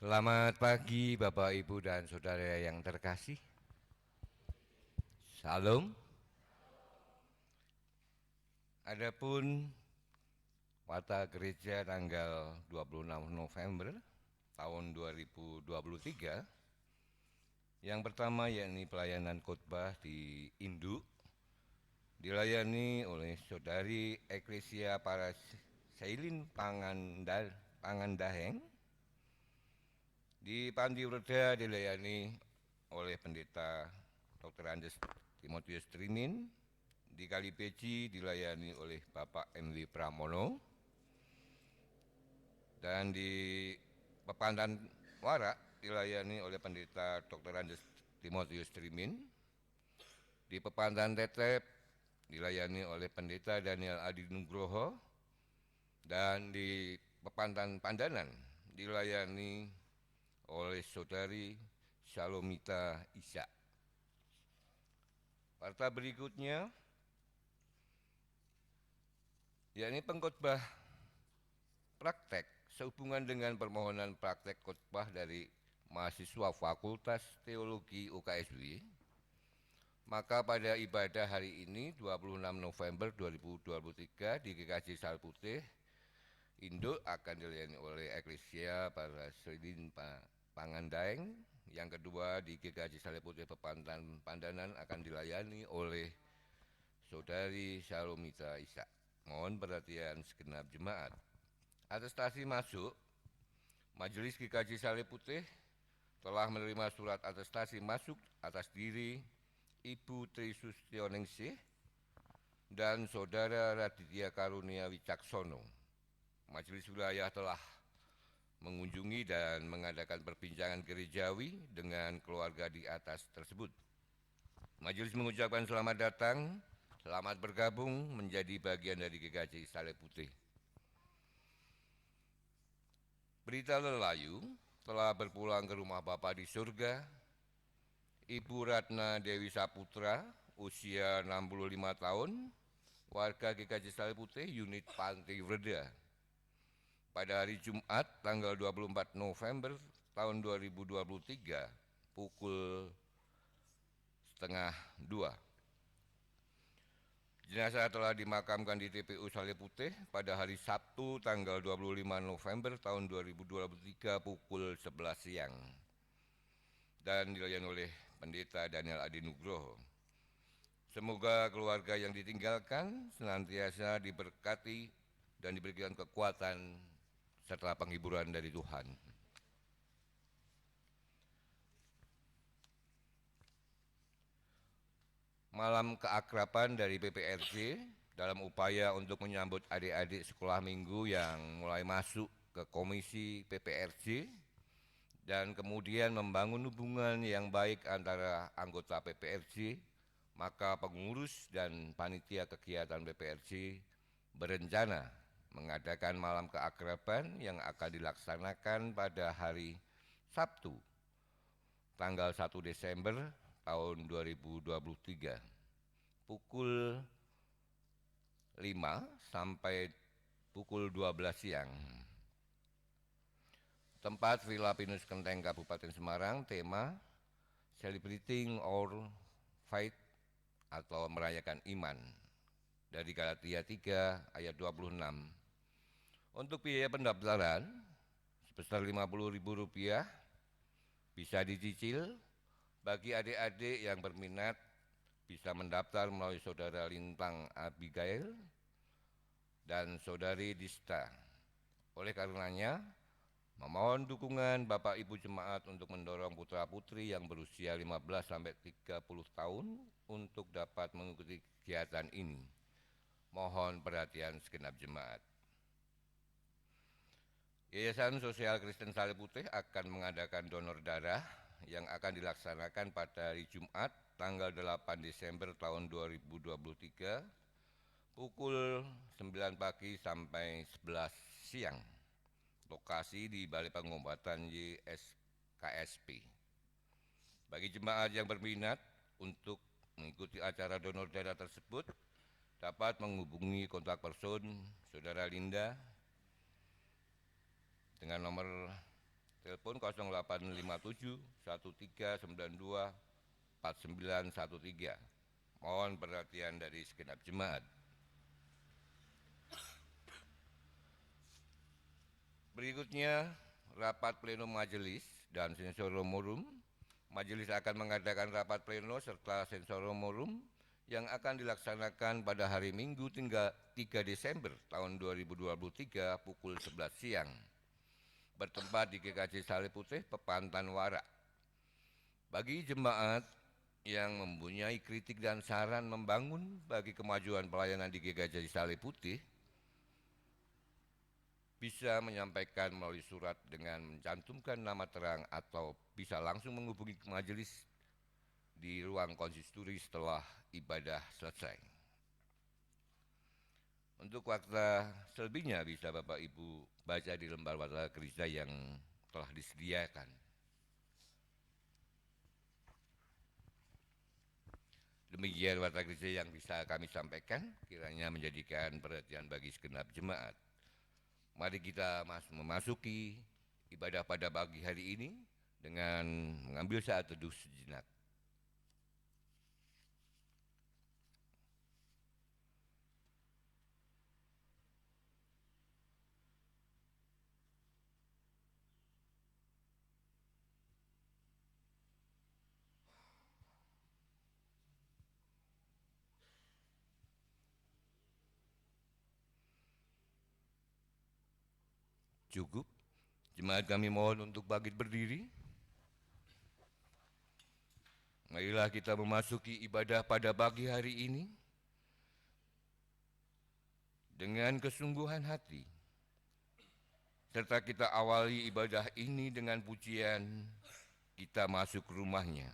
Selamat pagi Bapak Ibu dan Saudara yang terkasih. Salam. Adapun Wata Gereja tanggal 26 November tahun 2023, yang pertama yakni pelayanan khotbah di Induk, dilayani oleh Saudari Eklesia Paraseilin Pangandaheng. Di Panti Werda dilayani oleh Pendeta Dr. Andes Timotius Trimin. Di Kalipeci dilayani oleh Bapak M.W. Pramono. Dan di Pepandan Warak dilayani oleh Pendeta Dr. Andes Timotius Trimin. Di Pepandan Tetep dilayani oleh Pendeta Daniel Adi Nugroho. Dan di Pepandan Pandanan dilayani oleh Saudari Salomita Isa. Parta berikutnya yakni pengkhotbah praktek sehubungan dengan permohonan praktek khotbah dari mahasiswa Fakultas Teologi UKSW. Maka pada ibadah hari ini 26 November 2023 di GKJ Saleh Putih Induk akan dilayani oleh Eklesia Paraseilin Pangandaeng. Yang kedua di GKJ Saleh Putih Pandanan akan dilayani oleh Saudari Salomita Isa. Mohon perhatian segenap jemaat. Atestasi masuk, Majelis GKJ Saleh Putih telah menerima surat atestasi masuk atas diri Ibu Tri Sustionengsih dan Saudara Raditya Karunia Wicaksono. Majelis wilayah telah mengunjungi dan mengadakan perbincangan gerejawi dengan keluarga di atas tersebut. Majelis mengucapkan selamat datang, selamat bergabung menjadi bagian dari GKJ Saleh Putih. Berita Lelayu telah berpulang ke rumah Bapa di surga. Ibu Ratna Dewi Saputra, usia 65 tahun, warga GKJ Saleh Putih, unit Panti Werda. Pada hari Jumat tanggal 24 November tahun 2023 pukul 1:30. Jenazah telah dimakamkan di TPU Saleh Putih pada hari Sabtu tanggal 25 November tahun 2023 pukul 11 siang dan dilayani oleh Pendeta Daniel Adi Nugroho. Semoga keluarga yang ditinggalkan senantiasa diberkati dan diberikan kekuatan serta penghiburan dari Tuhan. Malam keakraban dari PPRJ dalam upaya untuk menyambut adik-adik sekolah minggu yang mulai masuk ke komisi PPRJ dan kemudian membangun hubungan yang baik antara anggota PPRJ, maka pengurus dan panitia kegiatan PPRJ berencana mengadakan malam keakraban yang akan dilaksanakan pada hari Sabtu tanggal 1 Desember tahun 2023 pukul 5 sampai pukul 12 siang. Tempat Villa Pinus Kenteng Kabupaten Semarang. Tema Celebrating Our Faith atau merayakan iman, dari Galatia 3 ayat 26. Untuk biaya pendaftaran sebesar Rp50.000 bisa dicicil. Bagi adik-adik yang berminat bisa mendaftar melalui Saudara Lintang Abigail dan Saudari Dista. Oleh karenanya, memohon dukungan Bapak Ibu Jemaat untuk mendorong putra-putri yang berusia 15-30 tahun untuk dapat mengikuti kegiatan ini. Mohon perhatian segenap jemaat. Yayasan Sosial Kristen Saleh Putih akan mengadakan donor darah yang akan dilaksanakan pada hari Jumat tanggal 8 Desember tahun 2023 pukul 9 pagi sampai 11 siang. Lokasi di Balai Pengobatan YSKSP. Bagi jemaat yang berminat untuk mengikuti acara donor darah tersebut dapat menghubungi kontak person Saudara Linda dengan nomor Telepon 0857 1392 4913. Mohon perhatian dari segenap jemaat. Berikutnya, rapat pleno majelis dan sensoromorum. Majelis akan mengadakan rapat pleno serta sensoromorum yang akan dilaksanakan pada hari Minggu 3 Desember tahun 2023 pukul 11 siang. Bertempat di GKJ Saleh Putih, Pepantan Warak. Bagi jemaat yang mempunyai kritik dan saran membangun bagi kemajuan pelayanan di GKJ Saleh Putih, bisa menyampaikan melalui surat dengan mencantumkan nama terang atau bisa langsung menghubungi majelis di ruang konsistori setelah ibadah selesai. Untuk waktu selebihnya bisa Bapak Ibu baca di lembar warta kerja yang telah disediakan. Demikian warta kerja yang bisa kami sampaikan, kiranya menjadikan perhatian bagi segenap jemaat. Mari kita memasuki ibadah pada pagi hari ini dengan mengambil saat teduh sejenak. Cukup, jemaat kami mohon untuk bangkit berdiri. Marilah kita memasuki ibadah pada pagi hari ini dengan kesungguhan hati, serta kita awali ibadah ini dengan pujian Kita Masuk Rumahnya.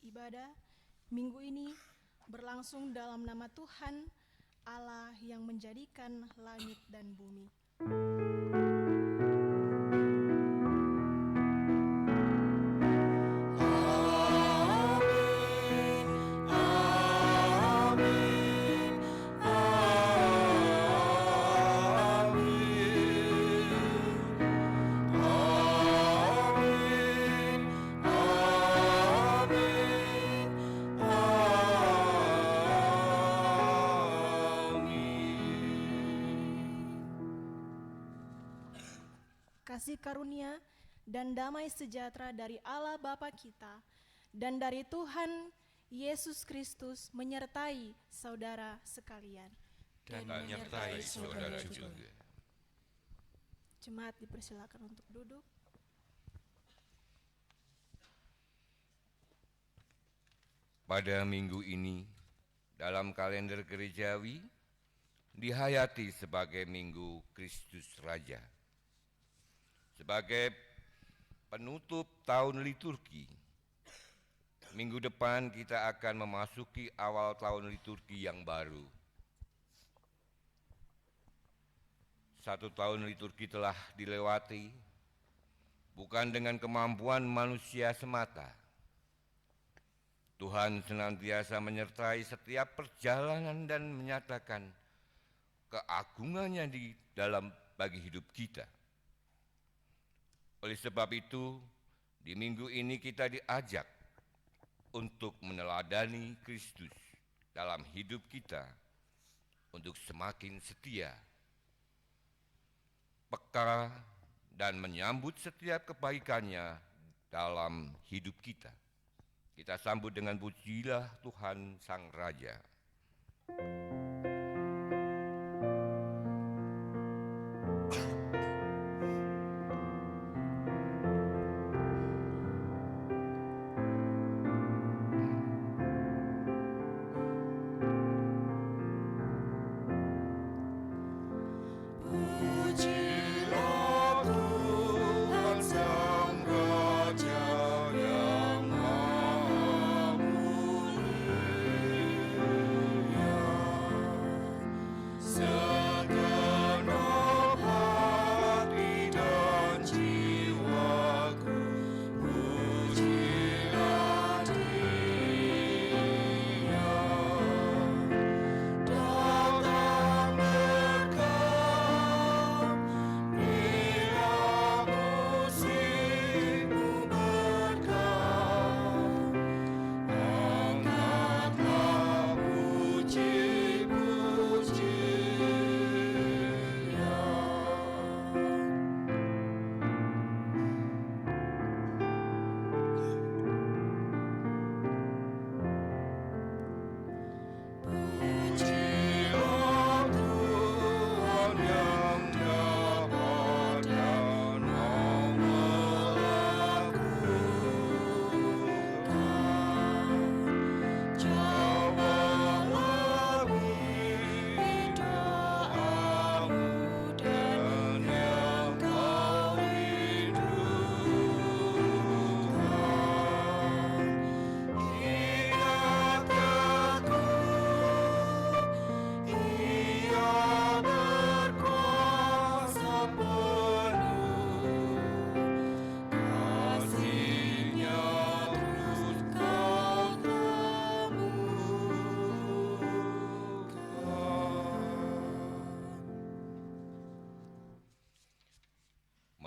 Ibadah minggu ini berlangsung dalam nama Tuhan Allah yang menjadikan langit dan bumi. Kasih karunia dan damai sejahtera dari Allah Bapa kita dan dari Tuhan Yesus Kristus menyertai saudara sekalian. Dan menyertai saudara juga. Jemaat dipersilakan untuk duduk. Pada minggu ini, dalam kalender gerejawi, dihayati sebagai Minggu Kristus Raja. Sebagai penutup tahun liturgi, minggu depan kita akan memasuki awal tahun liturgi yang baru. 1 tahun liturgi telah dilewati, bukan dengan kemampuan manusia semata. Tuhan senantiasa menyertai setiap perjalanan dan menyatakan keagungannya di dalam bagi hidup kita. Oleh sebab itu, di minggu ini kita diajak untuk meneladani Kristus dalam hidup kita, untuk semakin setia, peka, dan menyambut setiap kebaikannya dalam hidup kita. Kita sambut dengan pujilah Tuhan Sang Raja.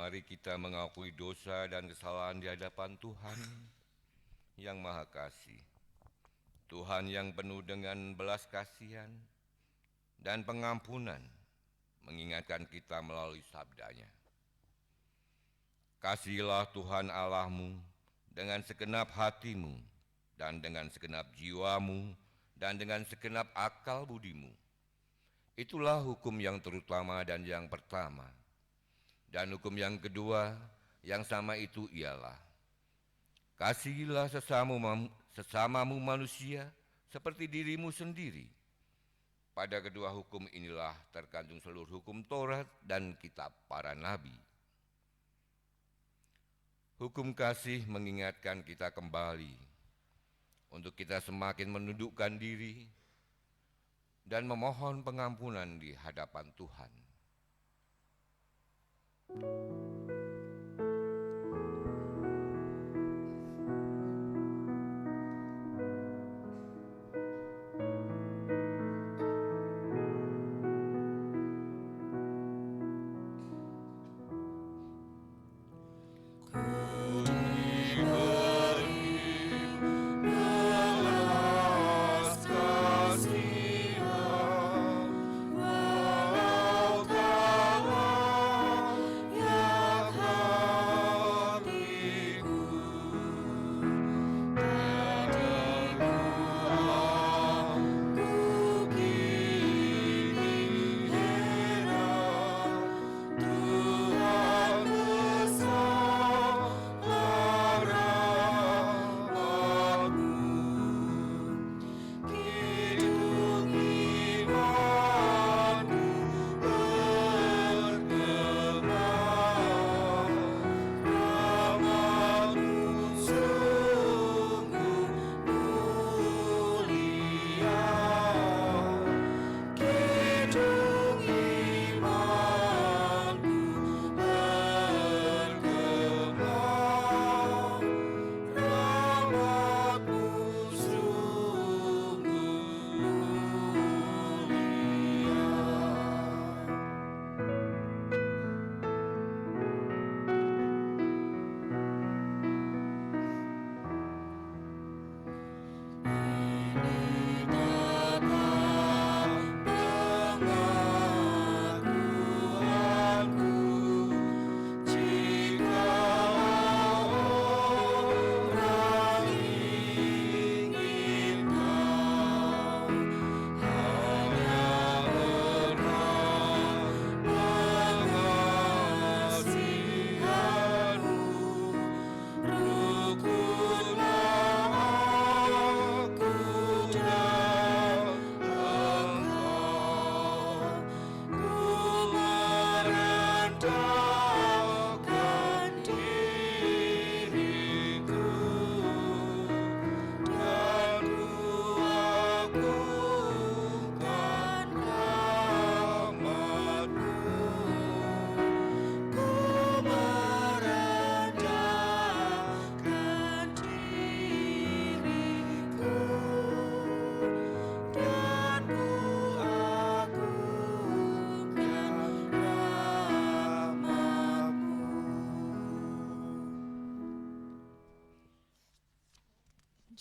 Mari kita mengakui dosa dan kesalahan di hadapan Tuhan yang Maha Kasih. Tuhan yang penuh dengan belas kasihan dan pengampunan mengingatkan kita melalui sabdanya. Kasihilah Tuhan Allahmu dengan segenap hatimu dan dengan segenap jiwamu dan dengan segenap akal budimu. Itulah hukum yang terutama dan yang pertama. Dan hukum yang kedua yang sama itu ialah, kasihilah sesamamu manusia seperti dirimu sendiri. Pada kedua hukum inilah terkandung seluruh hukum Taurat dan kitab para nabi. Hukum kasih mengingatkan kita kembali untuk kita semakin menundukkan diri dan memohon pengampunan di hadapan Tuhan. Walau kala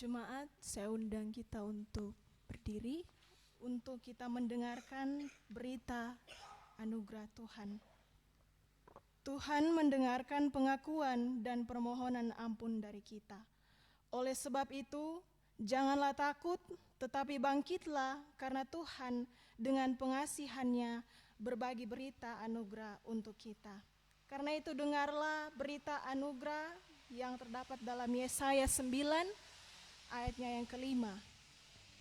Jemaat, saya undang kita untuk berdiri untuk kita mendengarkan berita anugerah Tuhan. Tuhan mendengarkan pengakuan dan permohonan ampun dari kita. Oleh sebab itu, janganlah takut, tetapi bangkitlah karena Tuhan dengan pengasihannya berbagi berita anugerah untuk kita. Karena itu dengarlah berita anugerah yang terdapat dalam Yesaya 9 ayatnya yang kelima.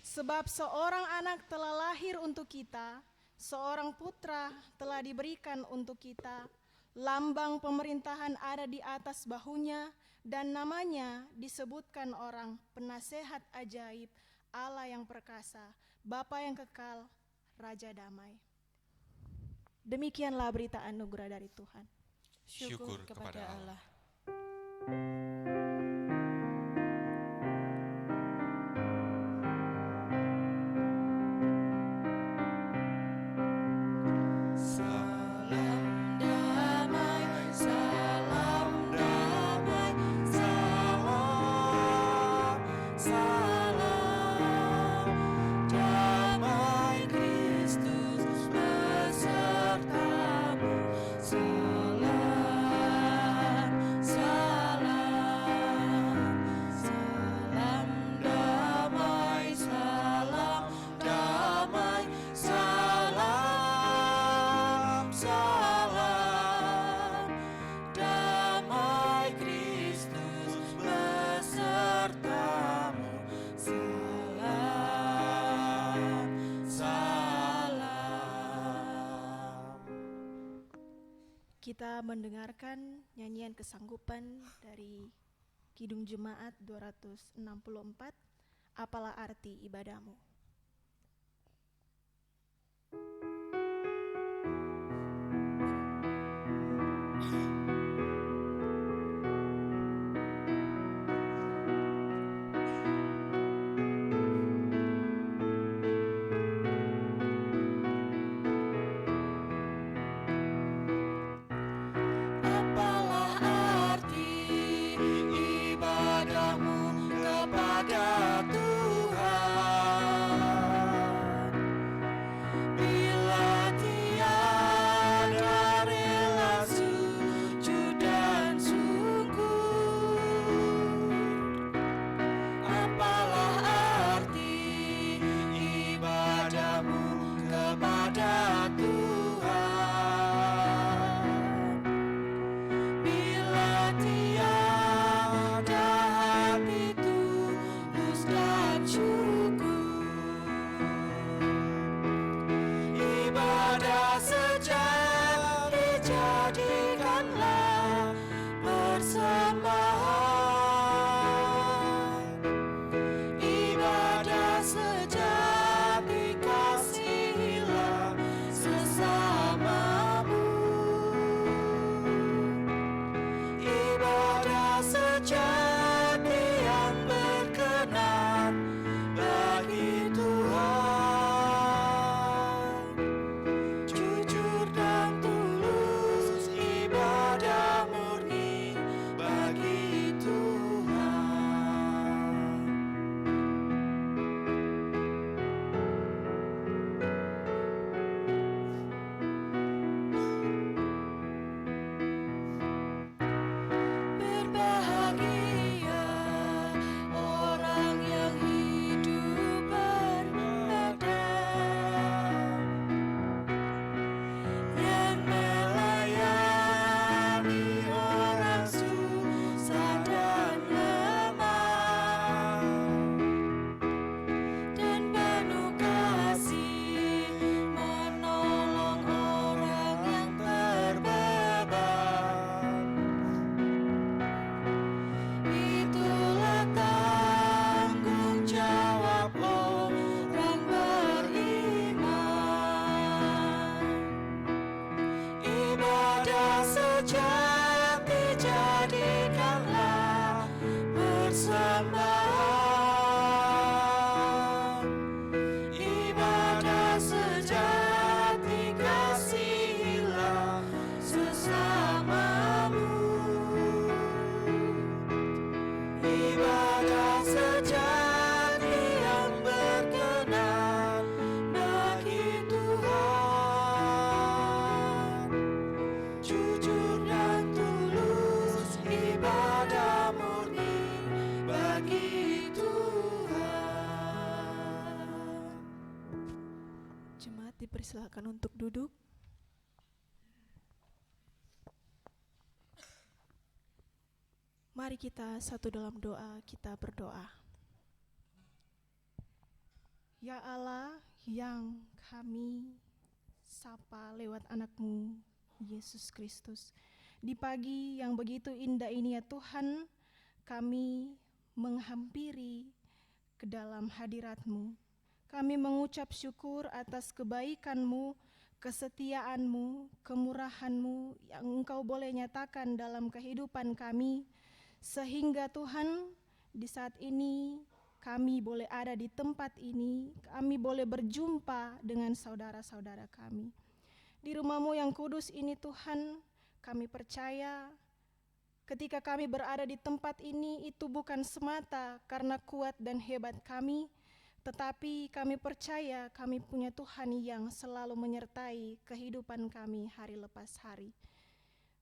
Sebab seorang anak telah lahir untuk kita, seorang putra telah diberikan untuk kita, lambang pemerintahan ada di atas bahunya, dan namanya disebutkan orang penasehat ajaib, Allah yang perkasa, Bapa yang kekal, Raja damai. Demikianlah berita anugerah dari Tuhan. Syukur kepada Allah. Kita mendengarkan nyanyian kesanggupan dari Kidung Jemaat 264, Apalah Arti Ibadahmu. Kepada Tuhan Dipersilakan untuk duduk. Mari kita satu dalam doa, kita berdoa. Ya Allah yang kami sapa lewat anak-Mu Yesus Kristus, di pagi yang begitu indah ini ya Tuhan, kami menghampiri ke dalam hadirat-Mu. Kami mengucap syukur atas kebaikan-Mu, kesetiaan-Mu, kemurahan-Mu yang Engkau boleh nyatakan dalam kehidupan kami, sehingga Tuhan di saat ini kami boleh ada di tempat ini, kami boleh berjumpa dengan saudara-saudara kami. Di rumah-Mu yang kudus ini Tuhan, kami percaya ketika kami berada di tempat ini itu bukan semata karena kuat dan hebat kami, tetapi kami percaya kami punya Tuhan yang selalu menyertai kehidupan kami hari lepas hari.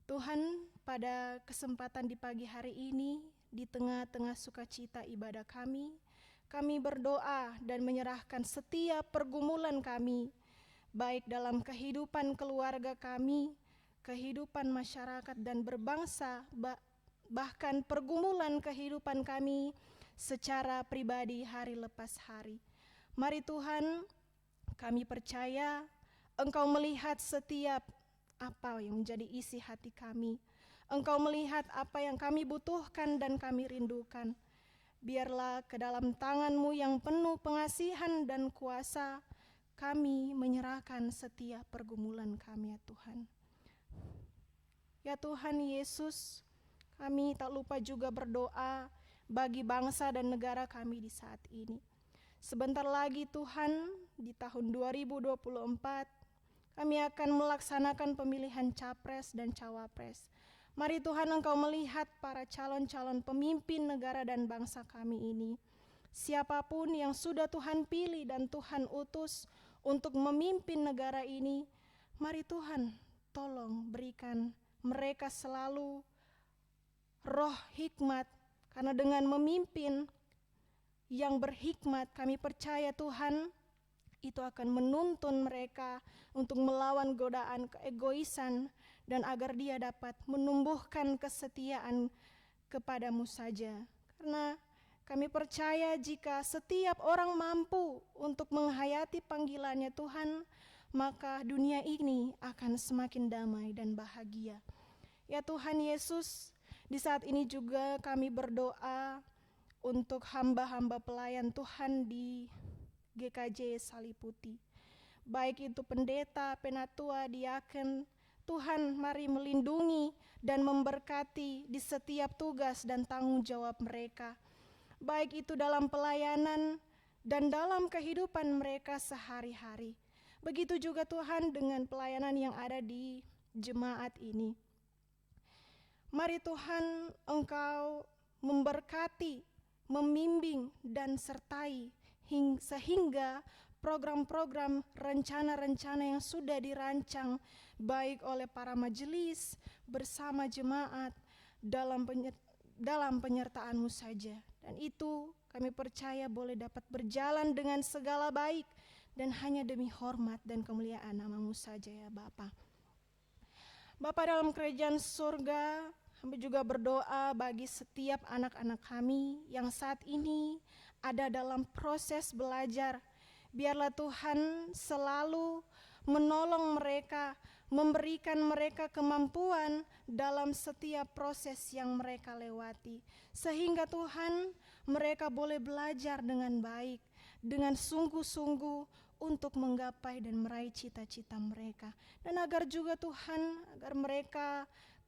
Tuhan, pada kesempatan di pagi hari ini, di tengah-tengah sukacita ibadah kami berdoa dan menyerahkan setiap pergumulan kami, baik dalam kehidupan keluarga kami, kehidupan masyarakat dan berbangsa, bahkan pergumulan kehidupan kami secara pribadi hari lepas hari. Mari Tuhan, kami percaya Engkau melihat setiap apa yang menjadi isi hati kami. Engkau melihat apa yang kami butuhkan dan kami rindukan. Biarlah ke dalam tangan-Mu yang penuh pengasihan dan kuasa, kami menyerahkan setiap pergumulan kami ya Tuhan. Ya Tuhan Yesus, kami tak lupa juga berdoa bagi bangsa dan negara kami di saat ini. Sebentar lagi Tuhan, di tahun 2024, kami akan melaksanakan pemilihan capres dan cawapres. Mari Tuhan Engkau melihat para calon-calon pemimpin negara dan bangsa kami ini. Siapapun yang sudah Tuhan pilih dan Tuhan utus untuk memimpin negara ini, mari Tuhan tolong berikan mereka selalu roh hikmat, karena dengan memimpin yang berhikmat, kami percaya Tuhan, itu akan menuntun mereka untuk melawan godaan keegoisan dan agar dia dapat menumbuhkan kesetiaan kepadamu saja. Karena kami percaya jika setiap orang mampu untuk menghayati panggilannya Tuhan, maka dunia ini akan semakin damai dan bahagia. Ya Tuhan Yesus, di saat ini juga kami berdoa untuk hamba-hamba pelayan Tuhan di GKJ Saliputi. Baik itu pendeta, penatua, diaken, Tuhan mari melindungi dan memberkati di setiap tugas dan tanggung jawab mereka. Baik itu dalam pelayanan dan dalam kehidupan mereka sehari-hari. Begitu juga Tuhan dengan pelayanan yang ada di jemaat ini. Mari Tuhan Engkau memberkati, membimbing dan sertai sehingga program-program, rencana-rencana yang sudah dirancang baik oleh para majelis bersama jemaat dalam penyertaan-Mu saja. Dan itu kami percaya boleh dapat berjalan dengan segala baik dan hanya demi hormat dan kemuliaan nama-Mu saja ya Bapa. Bapa dalam kerajaan surga, kami juga berdoa bagi setiap anak-anak kami yang saat ini ada dalam proses belajar. Biarlah Tuhan selalu menolong mereka, memberikan mereka kemampuan dalam setiap proses yang mereka lewati. Sehingga Tuhan mereka boleh belajar dengan baik, dengan sungguh-sungguh untuk menggapai dan meraih cita-cita mereka. Dan agar juga Tuhan, agar mereka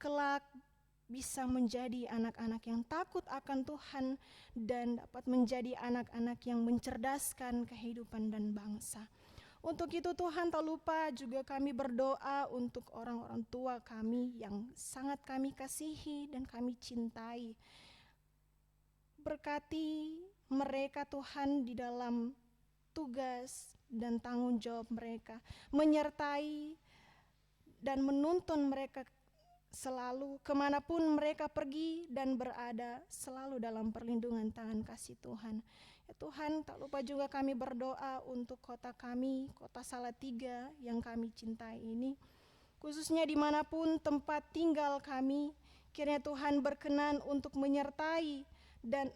kelak bisa menjadi anak-anak yang takut akan Tuhan dan dapat menjadi anak-anak yang mencerdaskan kehidupan dan bangsa. Untuk itu Tuhan tak lupa juga kami berdoa untuk orang-orang tua kami yang sangat kami kasihi dan kami cintai. Berkati mereka Tuhan di dalam tugas dan tanggung jawab mereka, menyertai dan menuntun mereka selalu kemanapun mereka pergi dan berada, selalu dalam perlindungan tangan kasih Tuhan. Ya Ya Tuhan, tak lupa juga kami berdoa untuk kota kami, kota Salatiga yang kami cintai ini. Khususnya dimanapun tempat tinggal kami, kiranya Tuhan berkenan untuk menyertai dan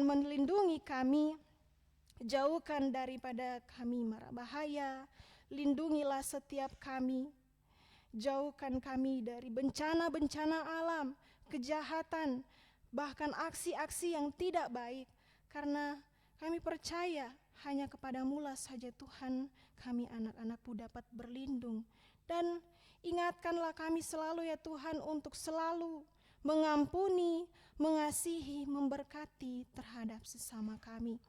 melindungi kami, jauhkan daripada kami mara bahaya, lindungilah setiap kami, jauhkan kami dari bencana-bencana alam, kejahatan, bahkan aksi-aksi yang tidak baik, karena kami percaya hanya kepadamu-lah saja Tuhan kami anak-anak-Mu dapat berlindung. Dan ingatkanlah kami selalu ya Tuhan untuk selalu mengampuni, mengasihi, memberkati terhadap sesama kami.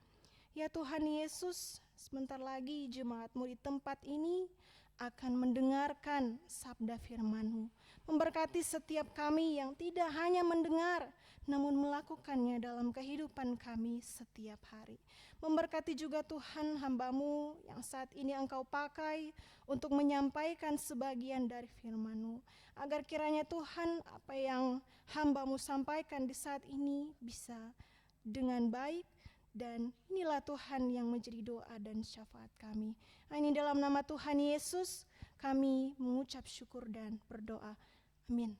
Ya Tuhan Yesus, sebentar lagi jemaat-Mu di tempat ini akan mendengarkan sabda firman-Mu. Memberkati setiap kami yang tidak hanya mendengar, namun melakukannya dalam kehidupan kami setiap hari. Memberkati juga Tuhan hamba-Mu yang saat ini Engkau pakai untuk menyampaikan sebagian dari firman-Mu. Agar kiranya Tuhan apa yang hamba-Mu sampaikan di saat ini bisa dengan baik, dan inilah Tuhan yang menjadi doa dan syafaat kami. Ini dalam nama Tuhan Yesus kami mengucap syukur dan berdoa. Amin.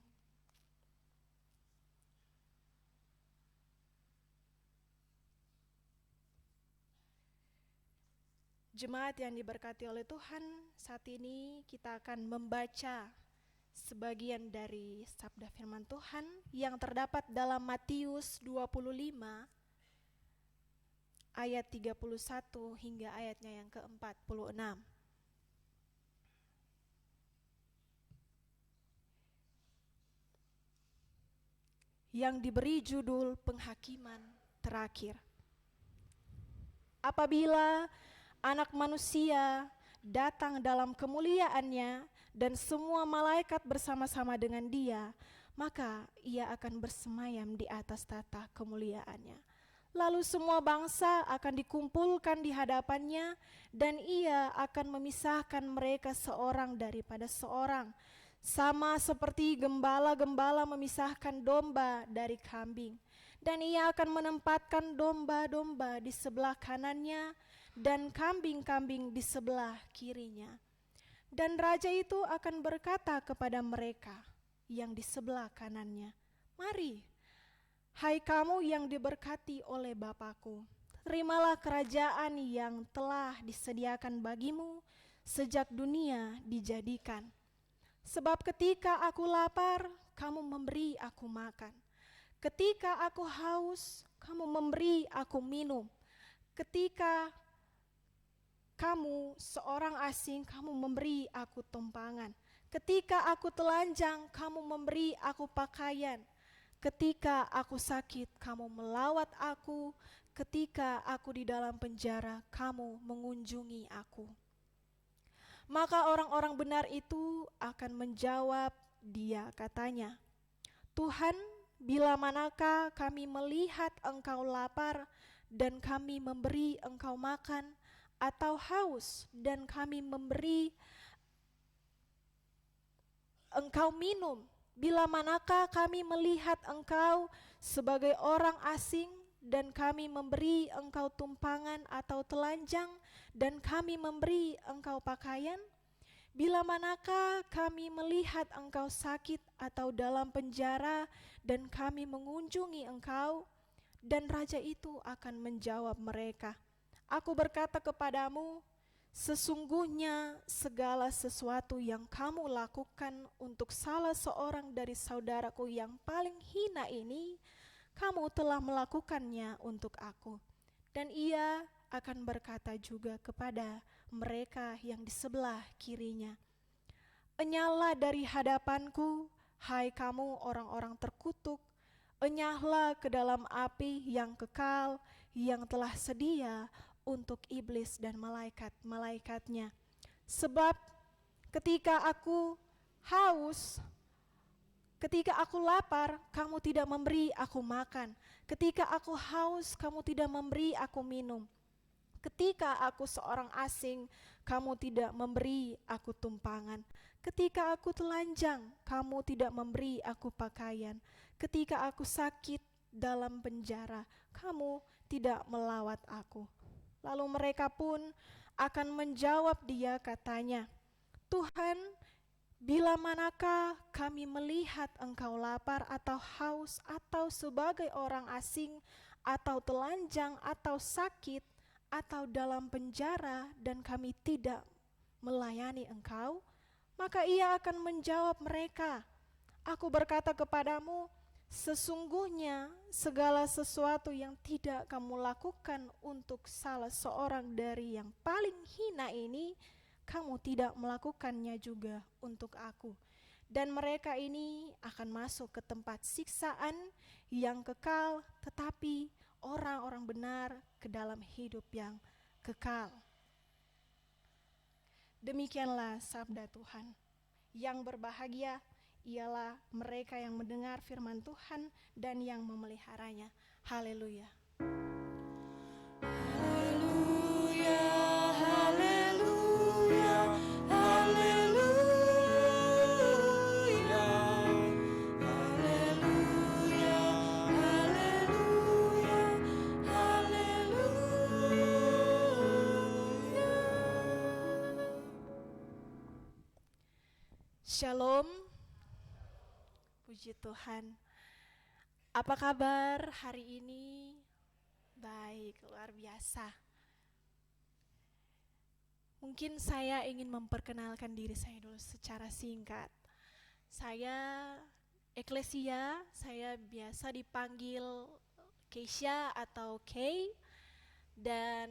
Jemaat yang diberkati oleh Tuhan, saat ini kita akan membaca sebagian dari sabda firman Tuhan yang terdapat dalam Matius 25 ayat 31 hingga ayatnya yang ke-46. Yang diberi judul penghakiman terakhir. Apabila Anak Manusia datang dalam kemuliaannya dan semua malaikat bersama-sama dengan Dia, maka Ia akan bersemayam di atas tahta kemuliaannya. Lalu semua bangsa akan dikumpulkan di hadapannya, dan Ia akan memisahkan mereka seorang daripada seorang, sama seperti gembala-gembala memisahkan domba dari kambing. Dan Ia akan menempatkan domba-domba di sebelah kanannya dan kambing-kambing di sebelah kirinya. Dan raja itu akan berkata kepada mereka yang di sebelah kanannya, "Mari, hai kamu yang diberkati oleh Bapa-Ku, terimalah kerajaan yang telah disediakan bagimu sejak dunia dijadikan. Sebab ketika aku lapar, kamu memberi aku makan. Ketika aku haus, kamu memberi aku minum. Ketika kamu seorang asing, kamu memberi aku tumpangan. Ketika aku telanjang, kamu memberi aku pakaian. Ketika aku sakit, kamu melawat aku. Ketika aku di dalam penjara, kamu mengunjungi aku." Maka orang-orang benar itu akan menjawab dia, katanya, "Tuhan, bila manakah kami melihat Engkau lapar dan kami memberi Engkau makan, atau haus dan kami memberi Engkau minum? Bila manakah kami melihat Engkau sebagai orang asing dan kami memberi Engkau tumpangan atau telanjang dan kami memberi Engkau pakaian? Bila manakah kami melihat Engkau sakit atau dalam penjara dan kami mengunjungi Engkau?" Dan raja itu akan menjawab mereka, "Aku berkata kepadamu, sesungguhnya segala sesuatu yang kamu lakukan untuk salah seorang dari saudaraku yang paling hina ini, kamu telah melakukannya untuk aku." Dan ia akan berkata juga kepada mereka yang di sebelah kirinya, "Enyahlah dari hadapanku, hai kamu orang-orang terkutuk, enyahlah ke dalam api yang kekal yang telah sedia untuk iblis dan malaikat-malaikatnya. Sebab ketika aku haus, ketika aku lapar, kamu tidak memberi aku makan. Ketika aku haus, kamu tidak memberi aku minum. Ketika aku seorang asing, kamu tidak memberi aku tumpangan. Ketika aku telanjang, kamu tidak memberi aku pakaian. Ketika aku sakit dalam penjara, kamu tidak melawat aku. Lalu mereka pun akan menjawab dia katanya, Tuhan, bila manakah kami melihat engkau lapar atau haus atau sebagai orang asing atau telanjang atau sakit atau dalam penjara dan kami tidak melayani engkau? Maka ia akan menjawab mereka, aku berkata kepadamu, sesungguhnya segala sesuatu yang tidak kamu lakukan untuk salah seorang dari yang paling hina ini, kamu tidak melakukannya juga untuk aku. Dan mereka ini akan masuk ke tempat siksaan yang kekal, tetapi orang-orang benar ke dalam hidup yang kekal. Demikianlah sabda Tuhan. Yang berbahagia ialah mereka yang mendengar firman Tuhan dan yang memeliharanya. Haleluya. Haleluya, haleluya, haleluya, haleluya, haleluya, haleluya. Shalom. Puji Tuhan. Apa kabar hari ini? Baik, luar biasa. Mungkin saya ingin memperkenalkan diri saya dulu secara singkat. Saya Eklesia, saya biasa dipanggil Keisha atau Kay, dan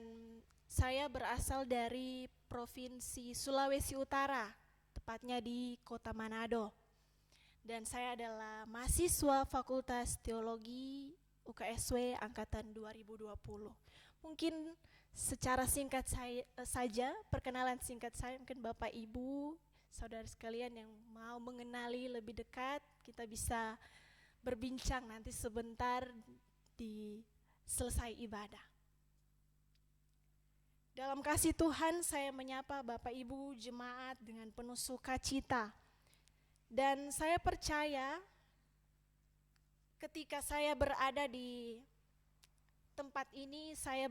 saya berasal dari Provinsi Sulawesi Utara, tepatnya di Kota Manado. Dan saya adalah mahasiswa Fakultas Teologi UKSW angkatan 2020. Mungkin secara singkat saja, perkenalan singkat saya, mungkin Bapak Ibu, saudara sekalian yang mau mengenali lebih dekat, kita bisa berbincang nanti sebentar di selesai ibadah. Dalam kasih Tuhan saya menyapa Bapak Ibu jemaat dengan penuh sukacita. Dan saya percaya ketika saya berada di tempat ini, saya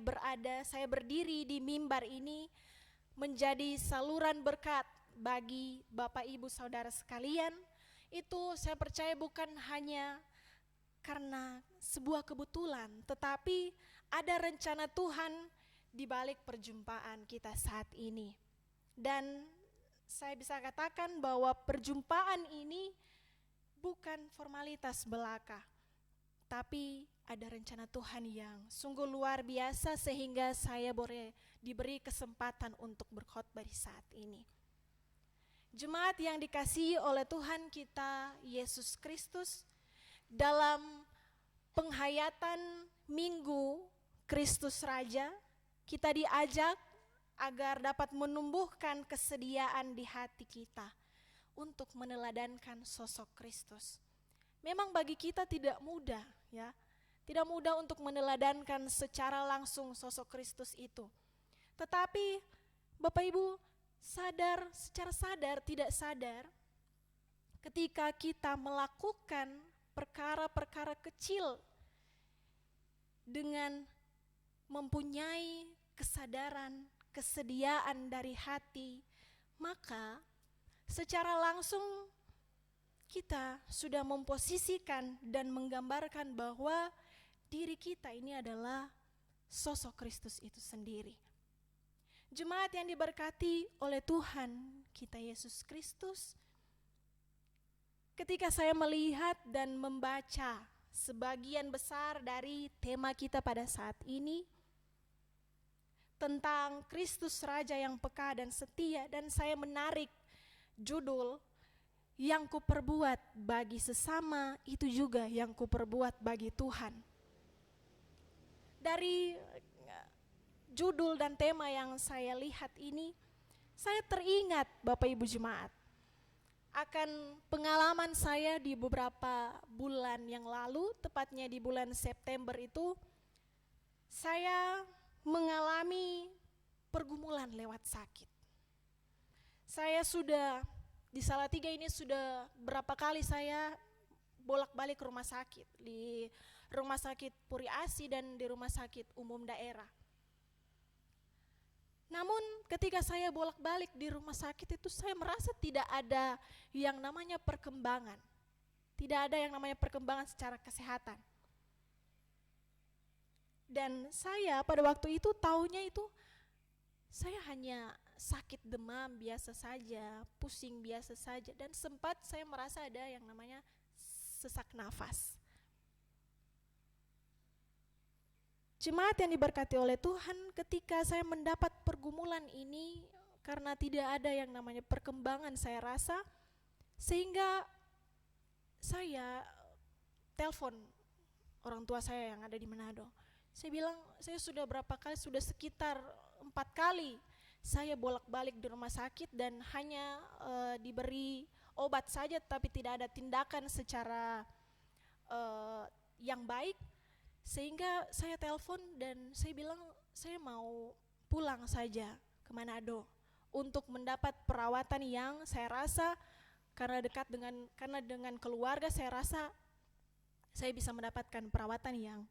berdiri di mimbar ini menjadi saluran berkat bagi Bapak Ibu Saudara sekalian. Itu saya percaya bukan hanya karena sebuah kebetulan, tetapi ada rencana Tuhan di balik perjumpaan kita saat ini. Dan saya bisa katakan bahwa perjumpaan ini bukan formalitas belaka, tapi ada rencana Tuhan yang sungguh luar biasa sehingga saya boleh diberi kesempatan untuk berkhotbah di saat ini. Jemaat yang dikasihi oleh Tuhan kita Yesus Kristus, dalam penghayatan Minggu Kristus Raja, kita diajak agar dapat menumbuhkan kesediaan di hati kita untuk meneladankan sosok Kristus. Memang bagi kita tidak mudah, ya. Tidak mudah untuk meneladankan secara langsung sosok Kristus itu. Tetapi Bapak Ibu secara sadar tidak sadar, ketika kita melakukan perkara-perkara kecil dengan mempunyai kesadaran, kesediaan dari hati, maka secara langsung kita sudah memposisikan dan menggambarkan bahwa diri kita ini adalah sosok Kristus itu sendiri. Jemaat yang diberkati oleh Tuhan kita Yesus Kristus, ketika saya melihat dan membaca sebagian besar dari tema kita pada saat ini, tentang Kristus Raja yang peka dan setia, dan saya menarik judul, yang kuperbuat bagi sesama itu juga yang kuperbuat bagi Tuhan. Dari judul dan tema yang saya lihat ini, saya teringat Bapak Ibu Jemaat akan pengalaman saya di beberapa bulan yang lalu, tepatnya di bulan September itu, saya mengalami pergumulan lewat sakit. Saya sudah di Salatiga ini sudah berapa kali saya bolak-balik ke rumah sakit, di rumah sakit Puri Asi dan di rumah sakit umum daerah. Namun ketika saya bolak-balik di rumah sakit itu saya merasa tidak ada yang namanya perkembangan. Tidak ada yang namanya perkembangan secara kesehatan. Dan saya pada waktu itu taunya itu saya hanya sakit demam biasa saja, pusing biasa saja, dan sempat saya merasa ada yang namanya sesak nafas. Jemaat yang diberkati oleh Tuhan, ketika saya mendapat pergumulan ini karena tidak ada yang namanya perkembangan saya rasa, sehingga saya telepon orang tua saya yang ada di Manado. Saya bilang, saya sudah berapa kali, sudah sekitar 4 kali saya bolak-balik di rumah sakit dan hanya diberi obat saja, tapi tidak ada tindakan secara yang baik. Sehingga saya telepon dan saya bilang saya mau pulang saja ke Manado untuk mendapat perawatan yang saya rasa karena dengan keluarga saya rasa saya bisa mendapatkan perawatan yang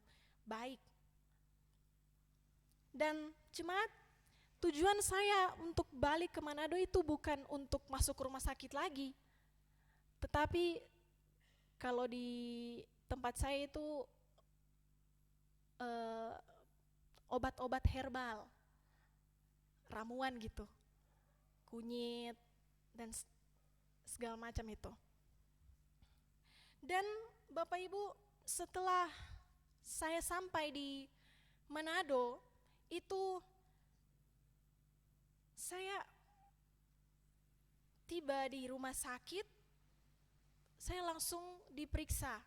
baik. Dan jemaat, tujuan saya untuk balik ke Manado itu bukan untuk masuk rumah sakit lagi. Tetapi kalau di tempat saya itu obat-obat herbal, ramuan gitu, kunyit dan segala macam itu. Dan Bapak Ibu, setelah saya sampai di Manado itu saya tiba di rumah sakit, saya langsung diperiksa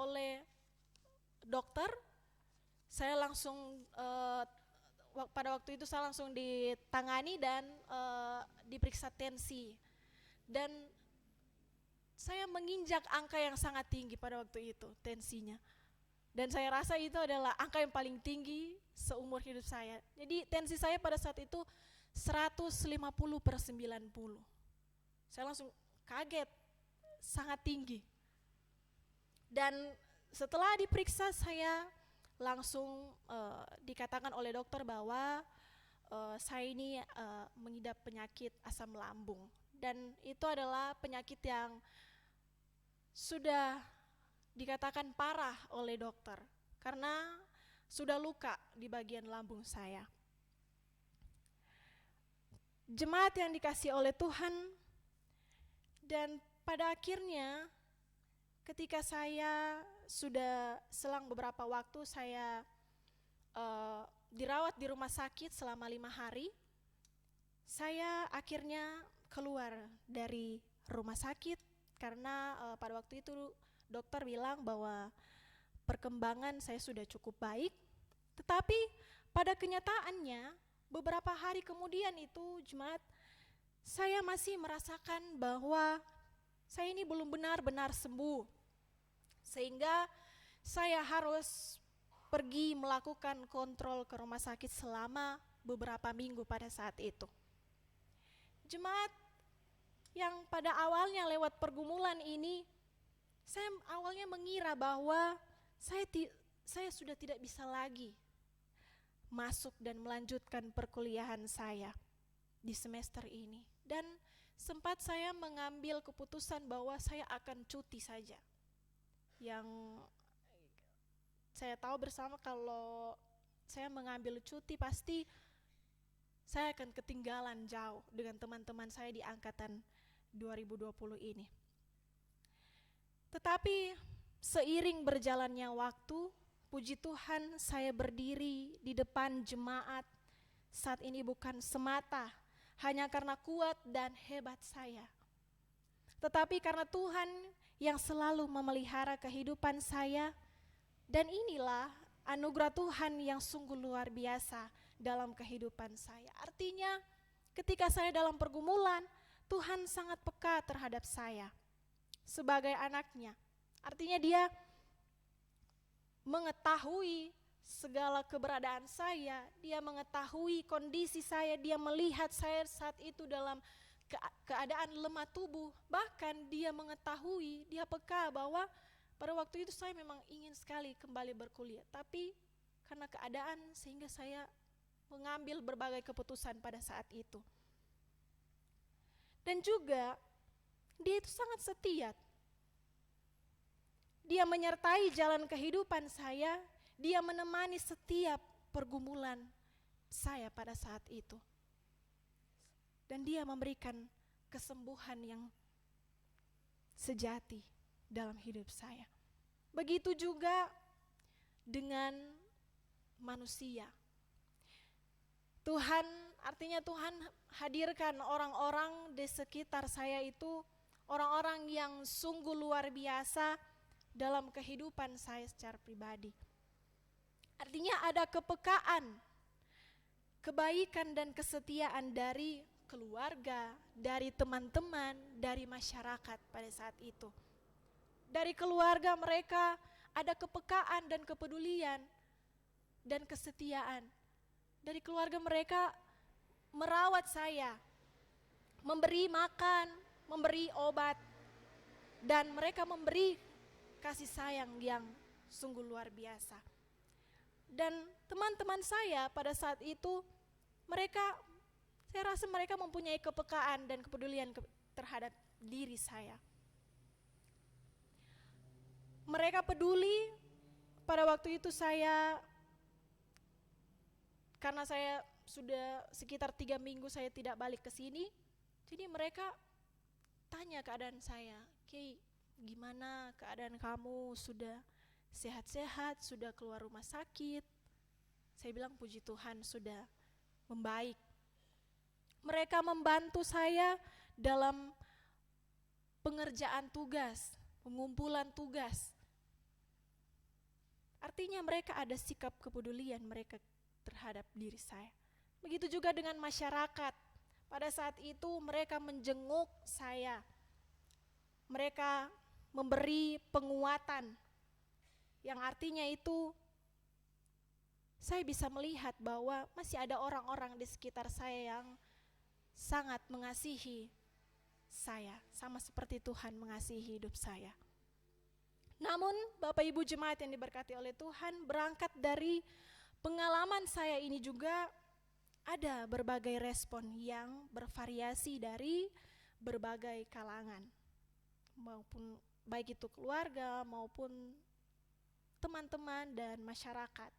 oleh dokter. Saya langsung pada waktu itu saya langsung ditangani dan diperiksa tensi, dan saya menginjak angka yang sangat tinggi pada waktu itu tensinya, dan saya rasa itu adalah angka yang paling tinggi seumur hidup saya. Jadi tensi saya pada saat itu 150/90. Saya langsung kaget, sangat tinggi. Dan setelah diperiksa saya langsung dikatakan oleh dokter bahwa saya ini mengidap penyakit asam lambung, dan itu adalah penyakit yang sudah dikatakan parah oleh dokter karena sudah luka di bagian lambung saya. Jemaat yang dikasihi oleh Tuhan, dan pada akhirnya ketika saya sudah selang beberapa waktu saya dirawat di rumah sakit selama 5 hari, saya akhirnya keluar dari rumah sakit karena pada waktu itu dokter bilang bahwa perkembangan saya sudah cukup baik. Tetapi pada kenyataannya beberapa hari kemudian itu jemaat, saya masih merasakan bahwa saya ini belum benar-benar sembuh, sehingga saya harus pergi melakukan kontrol ke rumah sakit selama beberapa minggu pada saat itu. Jemaat yang pada awalnya lewat pergumulan ini, saya awalnya mengira bahwa saya sudah tidak bisa lagi masuk dan melanjutkan perkuliahan saya di semester ini, dan sempat saya mengambil keputusan bahwa saya akan cuti saja. Yang saya tahu bersama kalau saya mengambil cuti pasti saya akan ketinggalan jauh dengan teman-teman saya di angkatan 2020 ini. Tetapi seiring berjalannya waktu, puji Tuhan saya berdiri di depan jemaat saat ini bukan semata hanya karena kuat dan hebat saya, tetapi karena Tuhan yang selalu memelihara kehidupan saya. Dan inilah anugerah Tuhan yang sungguh luar biasa dalam kehidupan saya. Artinya ketika saya dalam pergumulan, Tuhan sangat peka terhadap saya sebagai anaknya. Artinya Dia mengetahui segala keberadaan saya, Dia mengetahui kondisi saya, Dia melihat saya saat itu dalam keadaan lemah tubuh. Bahkan Dia mengetahui, Dia peka bahwa pada waktu itu saya memang ingin sekali kembali berkuliah, tapi karena keadaan sehingga saya mengambil berbagai keputusan pada saat itu. Dan juga dia itu sangat setia. Dia menyertai jalan kehidupan saya, dia menemani setiap pergumulan saya pada saat itu. Dan dia memberikan kesembuhan yang sejati dalam hidup saya. Begitu juga dengan manusia. Artinya Tuhan hadirkan orang-orang di sekitar saya itu, orang-orang yang sungguh luar biasa dalam kehidupan saya secara pribadi. Artinya ada kepekaan, kebaikan dan kesetiaan dari keluarga, dari teman-teman, dari masyarakat pada saat itu. Dari keluarga mereka ada kepekaan dan kepedulian dan kesetiaan. Dari keluarga mereka merawat saya, memberi makan, memberi obat, dan mereka memberi kasih sayang yang sungguh luar biasa. Dan teman-teman saya pada saat itu, saya rasa mereka mempunyai kepekaan dan kepedulian terhadap diri saya. Mereka peduli pada waktu itu karena saya sudah sekitar 3 minggu saya tidak balik ke sini, jadi mereka tanya keadaan saya, "Kei, gimana keadaan kamu? Sudah sehat-sehat? Sudah keluar rumah sakit?" Saya bilang puji Tuhan sudah membaik. Mereka membantu saya dalam pengerjaan tugas, pengumpulan tugas. Artinya mereka ada sikap kepedulian mereka terhadap diri saya. Begitu juga dengan masyarakat. Pada saat itu mereka menjenguk saya. Mereka memberi penguatan. Yang artinya itu saya bisa melihat bahwa masih ada orang-orang di sekitar saya yang sangat mengasihi saya, sama seperti Tuhan mengasihi hidup saya. Namun Bapak Ibu jemaat yang diberkati oleh Tuhan, berangkat dari pengalaman saya ini juga ada berbagai respon yang bervariasi dari berbagai kalangan, maupun baik itu keluarga maupun teman-teman dan masyarakat.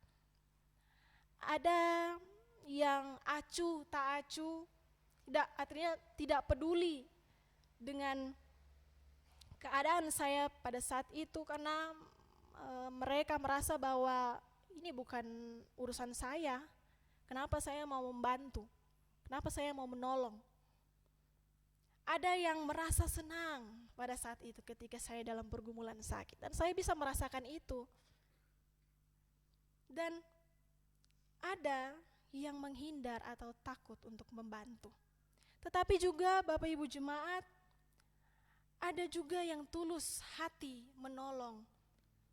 Ada yang acuh tak acuh, artinya tidak peduli dengan keadaan saya pada saat itu karena mereka merasa bahwa ini bukan urusan saya. Kenapa saya mau membantu? Kenapa saya mau menolong? Ada yang merasa senang pada saat itu ketika saya dalam pergumulan sakit, dan saya bisa merasakan itu. Dan ada yang menghindar atau takut untuk membantu. Tetapi juga Bapak Ibu jemaat, ada juga yang tulus hati menolong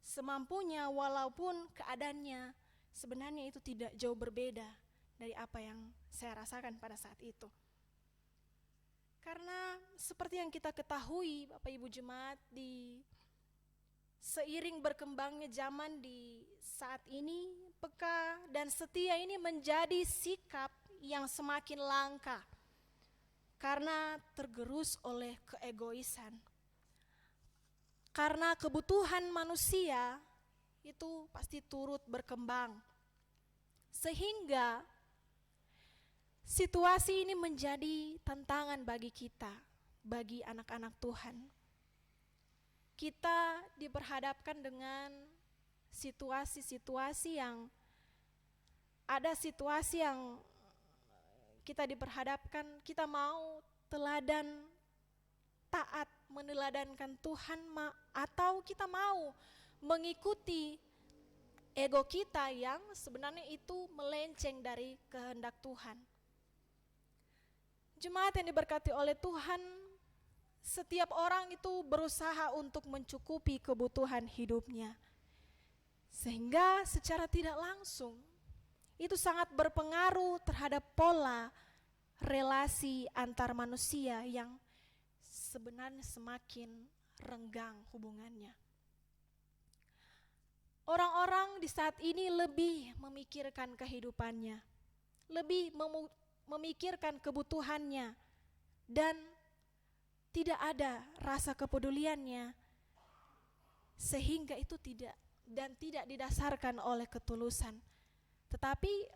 semampunya, walaupun keadaannya sebenarnya itu tidak jauh berbeda dari apa yang saya rasakan pada saat itu. Karena seperti yang kita ketahui Bapak Ibu jemaat, seiring berkembangnya zaman di saat ini, peka dan setia ini menjadi sikap yang semakin langka karena tergerus oleh keegoisan. Karena kebutuhan manusia itu pasti turut berkembang. Sehingga situasi ini menjadi tantangan bagi kita, bagi anak-anak Tuhan. Kita diperhadapkan dengan situasi-situasi yang kita diperhadapkan, kita mau teladan taat meneladankan Tuhan, atau kita mau mengikuti ego kita yang sebenarnya itu melenceng dari kehendak Tuhan. Jemaat yang diberkati oleh Tuhan, setiap orang itu berusaha untuk mencukupi kebutuhan hidupnya. Sehingga secara tidak langsung itu sangat berpengaruh terhadap pola relasi antar manusia yang sebenarnya semakin renggang hubungannya. Orang-orang di saat ini lebih memikirkan kehidupannya, lebih memikirkan kebutuhannya, dan tidak ada rasa kepeduliannya, sehingga itu tidak didasarkan oleh ketulusan. Tetapi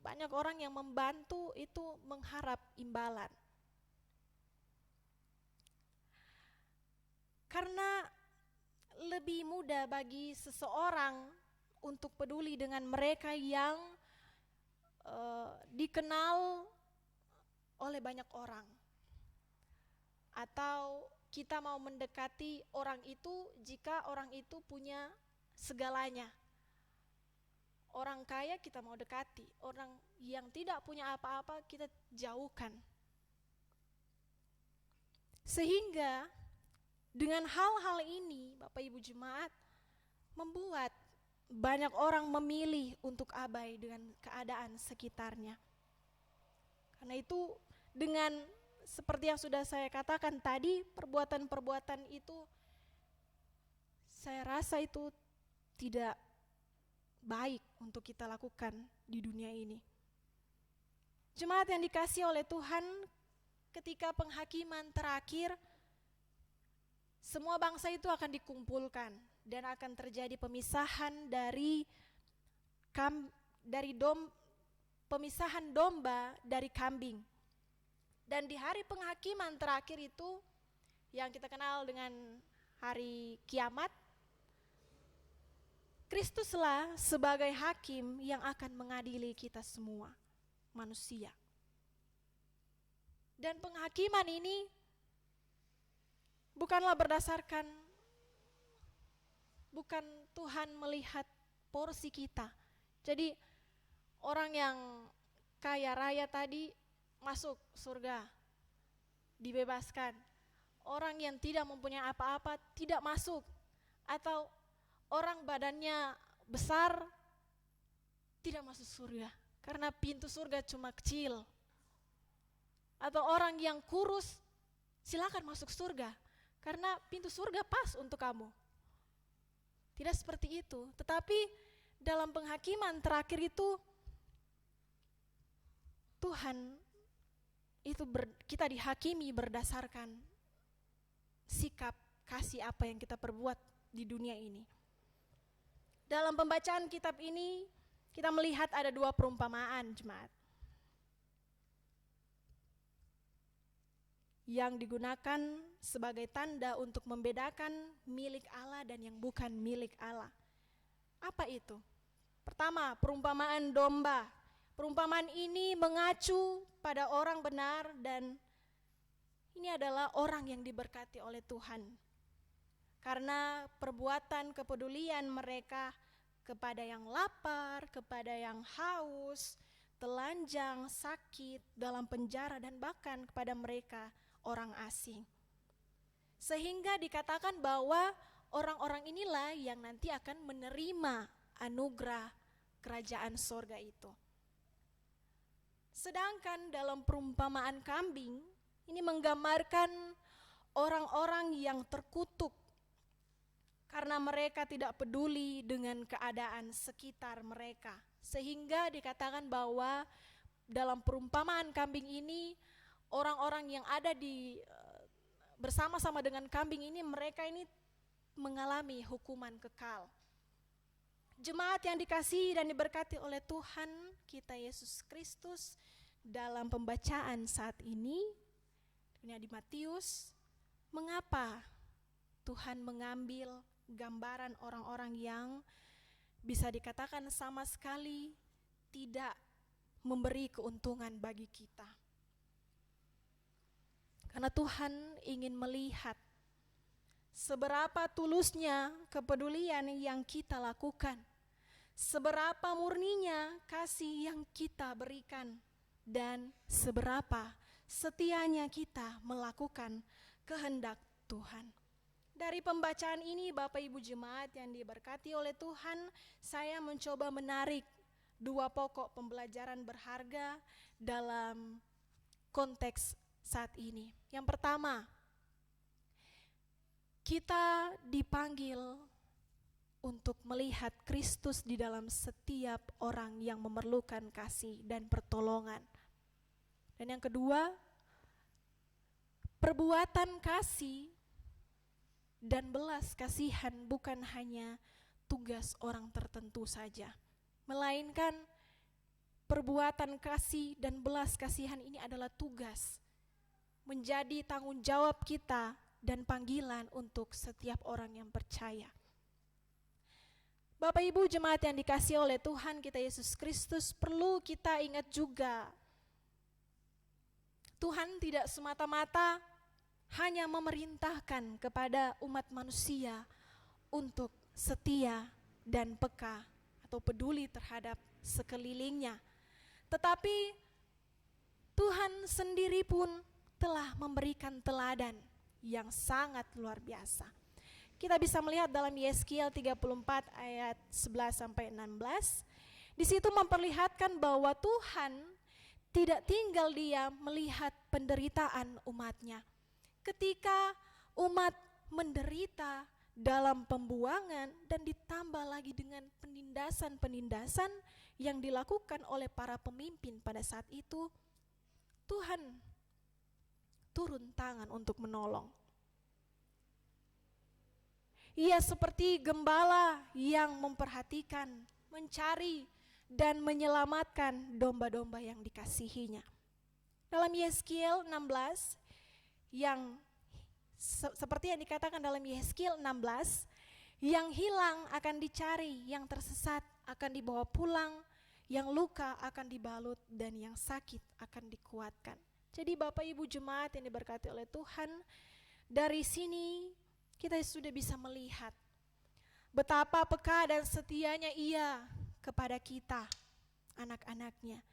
banyak orang yang membantu itu mengharap imbalan. Karena lebih mudah bagi seseorang untuk peduli dengan mereka yang dikenal oleh banyak orang. Atau kita mau mendekati orang itu jika orang itu punya segalanya. Orang kaya kita mau dekati, orang yang tidak punya apa-apa kita jauhkan. Sehingga dengan hal-hal ini, Bapak Ibu Jemaat, membuat banyak orang memilih untuk abai dengan keadaan sekitarnya. Karena itu dengan seperti yang sudah saya katakan tadi, perbuatan-perbuatan itu saya rasa itu tidak baik untuk kita lakukan di dunia ini. Jemaat yang dikasihi oleh Tuhan, ketika penghakiman terakhir, semua bangsa itu akan dikumpulkan dan akan terjadi pemisahan pemisahan domba dari kambing. Dan di hari penghakiman terakhir itu yang kita kenal dengan hari kiamat, Kristuslah sebagai hakim yang akan mengadili kita semua manusia. Dan penghakiman ini bukan Tuhan melihat porsi kita. Jadi orang yang kaya raya tadi masuk surga, dibebaskan. Orang yang tidak mempunyai apa-apa tidak masuk. Atau orang badannya besar tidak masuk surga karena pintu surga cuma kecil. Atau orang yang kurus silakan masuk surga karena pintu surga pas untuk kamu. Tidak seperti itu, tetapi dalam penghakiman terakhir itu Tuhan itu kita dihakimi berdasarkan sikap kasih apa yang kita perbuat di dunia ini. Dalam pembacaan kitab ini kita melihat ada 2 perumpamaan, jemaat, yang digunakan sebagai tanda untuk membedakan milik Allah dan yang bukan milik Allah. Apa itu? Pertama, perumpamaan domba. Perumpamaan ini mengacu pada orang benar dan ini adalah orang yang diberkati oleh Tuhan. Karena perbuatan kepedulian mereka kepada yang lapar, kepada yang haus, telanjang, sakit, dalam penjara, dan bahkan kepada mereka orang asing. Sehingga dikatakan bahwa orang-orang inilah yang nanti akan menerima anugerah kerajaan sorga itu. Sedangkan dalam perumpamaan kambing, ini menggambarkan orang-orang yang terkutuk karena mereka tidak peduli dengan keadaan sekitar mereka. Sehingga dikatakan bahwa dalam perumpamaan kambing ini, orang-orang yang ada bersama-sama dengan kambing ini, mereka ini mengalami hukuman kekal. Jemaat yang dikasihi dan diberkati oleh Tuhan kita Yesus Kristus, dalam pembacaan saat ini di Matius, mengapa Tuhan mengambil gambaran orang-orang yang bisa dikatakan sama sekali tidak memberi keuntungan bagi kita? Karena Tuhan ingin melihat seberapa tulusnya kepedulian yang kita lakukan, seberapa murninya kasih yang kita berikan, dan seberapa setianya kita melakukan kehendak Tuhan. Dari pembacaan ini, Bapak Ibu Jemaat yang diberkati oleh Tuhan, saya mencoba menarik 2 pokok pembelajaran berharga dalam konteks saat ini. Yang pertama, kita dipanggil untuk melihat Kristus di dalam setiap orang yang memerlukan kasih dan pertolongan. Dan yang kedua, perbuatan kasih dan belas kasihan bukan hanya tugas orang tertentu saja, melainkan perbuatan kasih dan belas kasihan ini adalah tugas, menjadi tanggung jawab kita dan panggilan untuk setiap orang yang percaya. Bapak Ibu jemaat yang dikasihi oleh Tuhan kita Yesus Kristus, perlu kita ingat juga, Tuhan tidak semata-mata hanya memerintahkan kepada umat manusia untuk setia dan peka atau peduli terhadap sekelilingnya. Tetapi Tuhan sendiri pun telah memberikan teladan yang sangat luar biasa. Kita bisa melihat dalam Yeskiel 34 ayat 11 sampai 16. Di situ memperlihatkan bahwa Tuhan tidak tinggal diam melihat penderitaan umatnya. Ketika umat menderita dalam pembuangan dan ditambah lagi dengan penindasan-penindasan yang dilakukan oleh para pemimpin pada saat itu, Tuhan turun tangan untuk menolong. Ia seperti gembala yang memperhatikan, mencari, dan menyelamatkan domba-domba yang dikasihinya. Dalam Yeskiel 16, yang seperti yang dikatakan dalam Yeskiel 16, yang hilang akan dicari, yang tersesat akan dibawa pulang, yang luka akan dibalut, dan yang sakit akan dikuatkan. Jadi Bapak Ibu jemaat yang diberkati oleh Tuhan, dari sini kita sudah bisa melihat betapa peka dan setianya Ia kepada kita, anak-anaknya.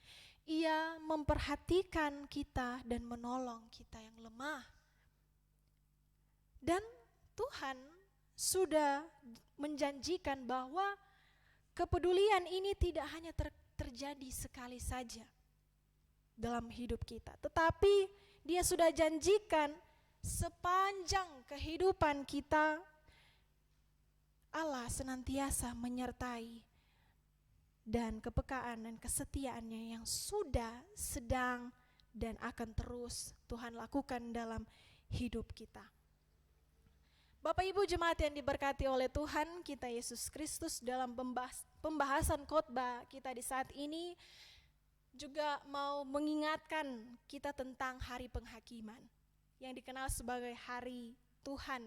Ia memperhatikan kita dan menolong kita yang lemah. Dan Tuhan sudah menjanjikan bahwa kepedulian ini tidak hanya terjadi sekali saja dalam hidup kita, tetapi Dia sudah janjikan sepanjang kehidupan kita, Allah senantiasa menyertai dan kepekaan dan kesetiaannya yang sudah, sedang, dan akan terus Tuhan lakukan dalam hidup kita. Bapak Ibu jemaat yang diberkati oleh Tuhan kita Yesus Kristus, dalam pembahasan khotbah kita di saat ini juga mau mengingatkan kita tentang hari penghakiman, yang dikenal sebagai hari Tuhan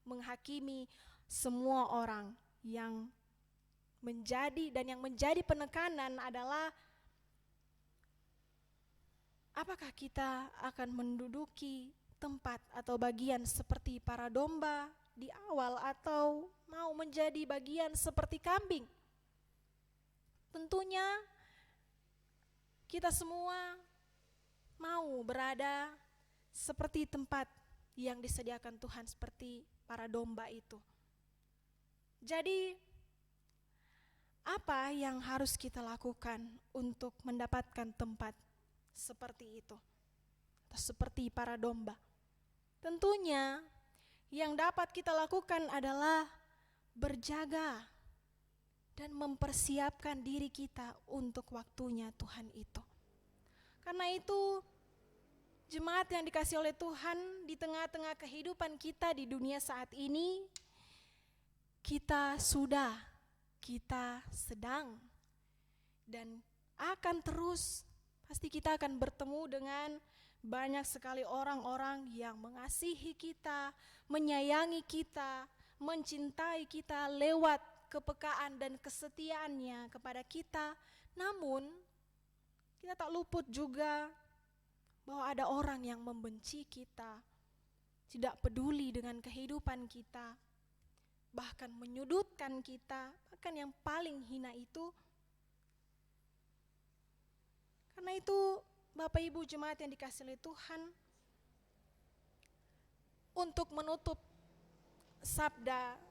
menghakimi semua orang. Yang menjadi penekanan adalah apakah kita akan menduduki tempat atau bagian seperti para domba di awal, atau mau menjadi bagian seperti kambing. Tentunya kita semua mau berada seperti tempat yang disediakan Tuhan, seperti para domba itu. Jadi apa yang harus kita lakukan untuk mendapatkan tempat seperti itu, atau seperti para domba? Tentunya yang dapat kita lakukan adalah berjaga dan mempersiapkan diri kita untuk waktunya Tuhan itu. Karena itu jemaat yang dikasihi oleh Tuhan, di tengah-tengah kehidupan kita di dunia saat ini, kita sedang, dan akan terus, pasti kita akan bertemu dengan banyak sekali orang-orang yang mengasihi kita, menyayangi kita, mencintai kita lewat kepekaan dan kesetiaannya kepada kita. Namun, kita tak luput juga bahwa ada orang yang membenci kita, tidak peduli dengan kehidupan kita, bahkan menyudutkan kita, bahkan yang paling hina itu. Karena itu Bapak Ibu jemaat yang dikasihi oleh Tuhan, untuk menutup sabda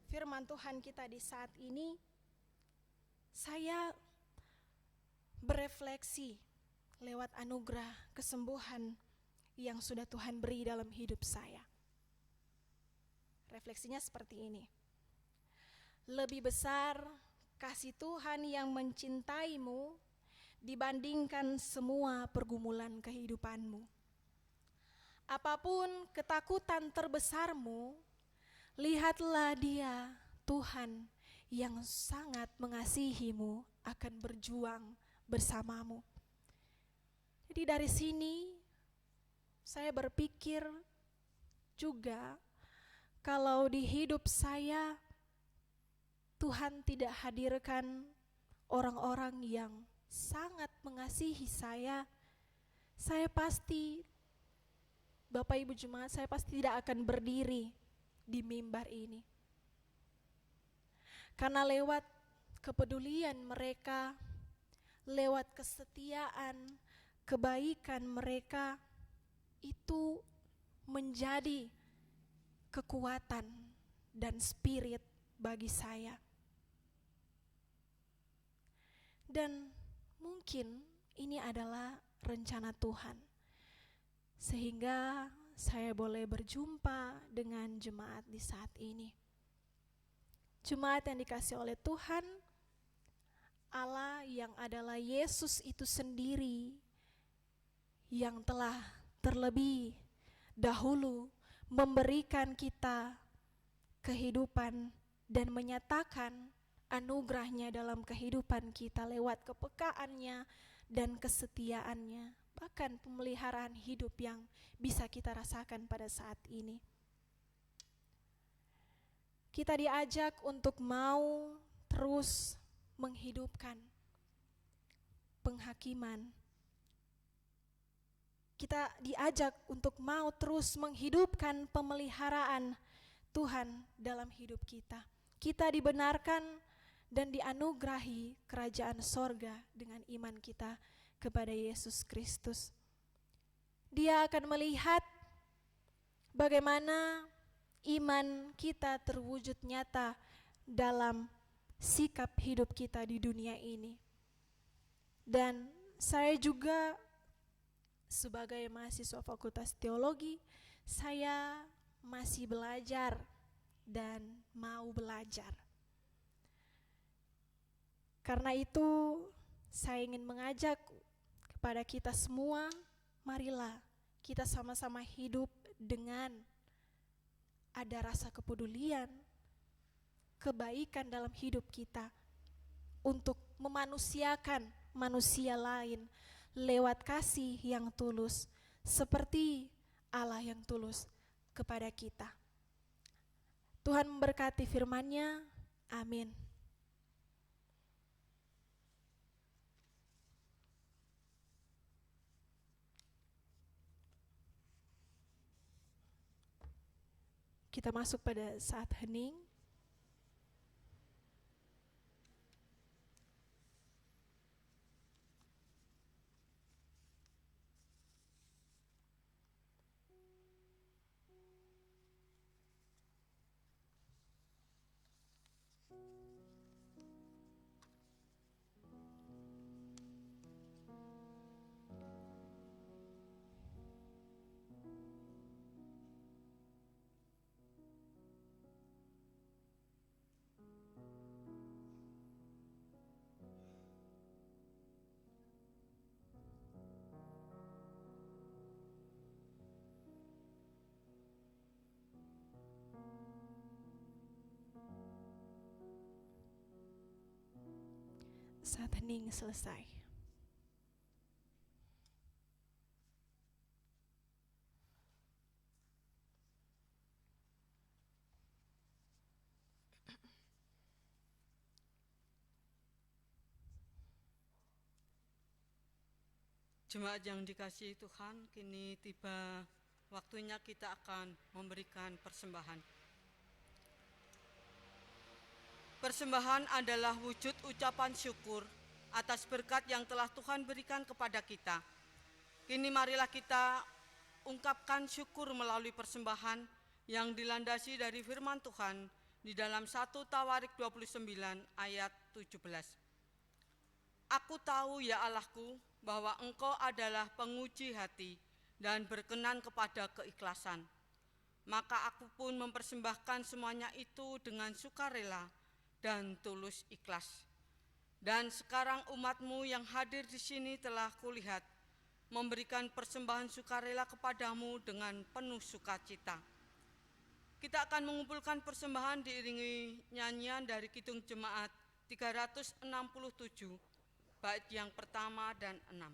firman Tuhan kita di saat ini, saya berefleksi lewat anugerah kesembuhan yang sudah Tuhan beri dalam hidup saya. Refleksinya seperti ini. lebih besar kasih Tuhan yang mencintaimu dibandingkan semua pergumulan kehidupanmu. Apapun ketakutan terbesarmu, lihatlah Dia, Tuhan yang sangat mengasihimu akan berjuang bersamamu. Jadi dari sini saya berpikir juga kalau di hidup saya Tuhan tidak hadirkan orang-orang yang sangat mengasihi saya pasti, Bapak Ibu Jemaat, saya pasti tidak akan berdiri di mimbar ini. Karena lewat kepedulian mereka, lewat kesetiaan, kebaikan mereka, itu menjadi kekuatan dan spirit bagi saya. Dan mungkin ini adalah rencana Tuhan, sehingga saya boleh berjumpa dengan jemaat di saat ini. Jemaat yang dikasihi oleh Tuhan, Allah yang adalah Yesus itu sendiri yang telah terlebih dahulu memberikan kita kehidupan dan menyatakan anugerahnya dalam kehidupan kita lewat kepekaannya dan kesetiaannya, bahkan pemeliharaan hidup yang bisa kita rasakan pada saat ini. Kita diajak untuk mau terus menghidupkan penghakiman. Kita diajak untuk mau terus menghidupkan pemeliharaan Tuhan dalam hidup kita. Kita dibenarkan dan dianugerahi kerajaan sorga dengan iman kita kepada Yesus Kristus. Dia akan melihat bagaimana iman kita terwujud nyata dalam sikap hidup kita di dunia ini. Dan saya juga sebagai mahasiswa Fakultas Teologi, saya masih belajar dan mau belajar. Karena itu saya ingin mengajak kepada kita semua, marilah kita sama-sama hidup dengan ada rasa kepedulian, kebaikan dalam hidup kita untuk memanusiakan manusia lain lewat kasih yang tulus, seperti Allah yang tulus kepada kita. Tuhan memberkati firman-Nya. Amin. Kita masuk pada saat hening. Saat hening selesai. Jemaat yang dikasihi Tuhan, kini tiba waktunya kita akan memberikan persembahan. Persembahan adalah wujud ucapan syukur atas berkat yang telah Tuhan berikan kepada kita. Kini marilah kita ungkapkan syukur melalui persembahan yang dilandasi dari firman Tuhan di dalam 1 Tawarik 29 ayat 17. Aku tahu ya Allahku bahwa Engkau adalah penguji hati dan berkenan kepada keikhlasan. Maka aku pun mempersembahkan semuanya itu dengan sukarela dan tulus ikhlas. Dan sekarang umat-Mu yang hadir di sini telah kulihat memberikan persembahan sukarela kepadamu dengan penuh sukacita. Kita akan mengumpulkan persembahan diiringi nyanyian dari Kidung Jemaat 367, bait yang pertama dan 6.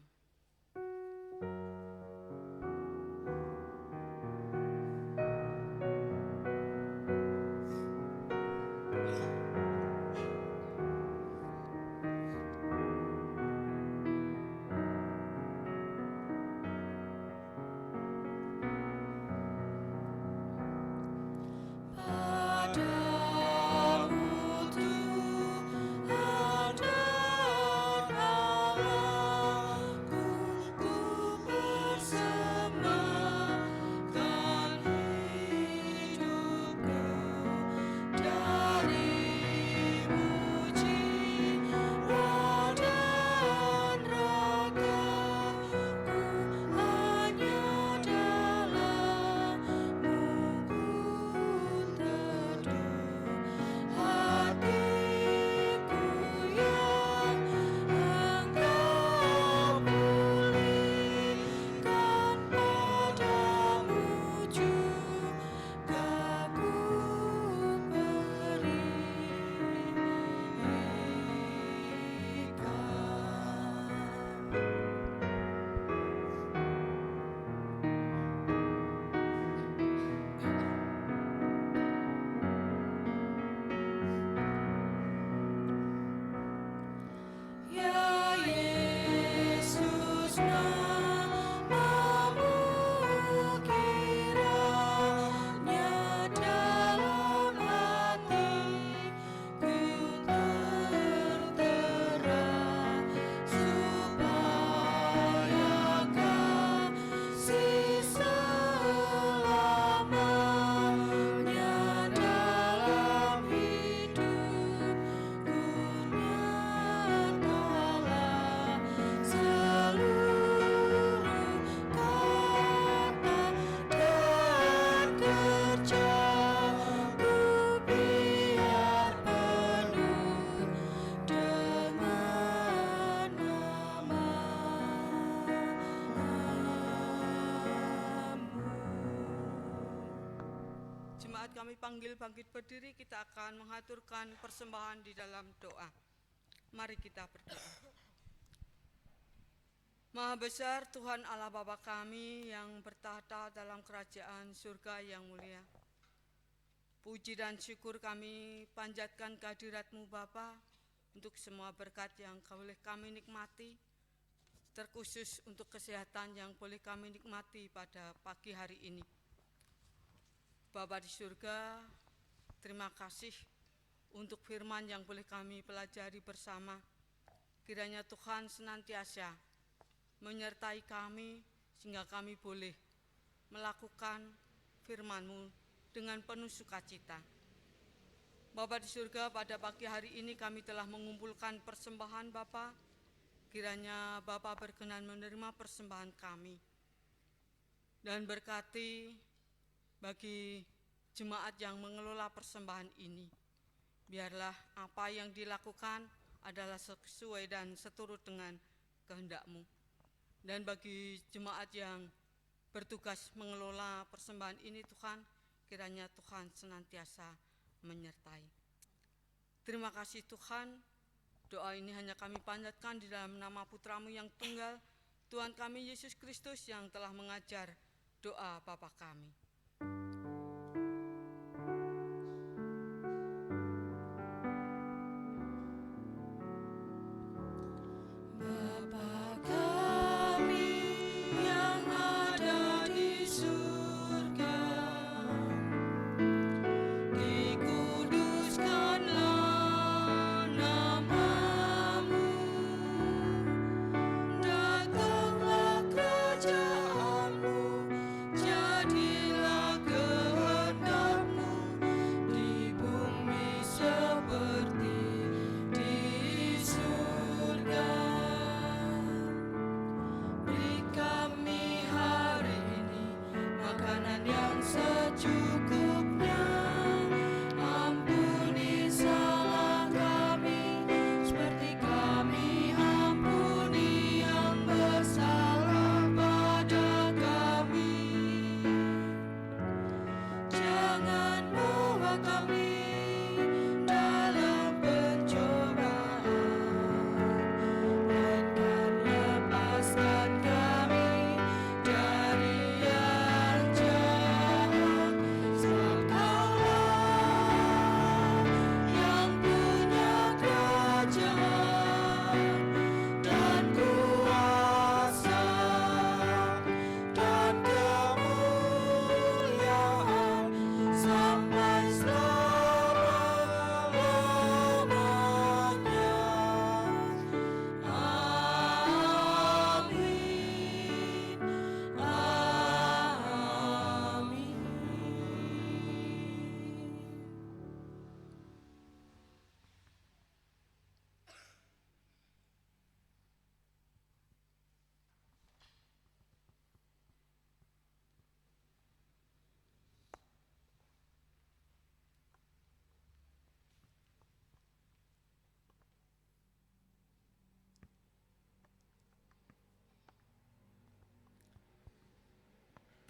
Jemaat kami panggil bangkit berdiri, kita akan mengaturkan persembahan di dalam doa. Mari kita berdoa. Maha besar Tuhan Allah Bapa kami yang bertahta dalam kerajaan surga yang mulia. Puji dan syukur kami panjatkan kehadirat-Mu Bapa untuk semua berkat yang boleh kami nikmati, terkhusus untuk kesehatan yang boleh kami nikmati pada pagi hari ini. Bapa di surga, terima kasih untuk firman yang boleh kami pelajari bersama. Kiranya Tuhan senantiasa menyertai kami sehingga kami boleh melakukan firman-Mu dengan penuh sukacita. Bapa di surga, pada pagi hari ini kami telah mengumpulkan persembahan Bapa. Kiranya Bapa berkenan menerima persembahan kami dan berkati bagi jemaat yang mengelola persembahan ini. Biarlah apa yang dilakukan adalah sesuai dan seturut dengan kehendak-Mu. Dan bagi jemaat yang bertugas mengelola persembahan ini Tuhan, kiranya Tuhan senantiasa menyertai. Terima kasih Tuhan, doa ini hanya kami panjatkan di dalam nama Putra-Mu yang tunggal, Tuhan kami Yesus Kristus yang telah mengajar doa Bapa kami. Datanglah kerajaanmu, jadilah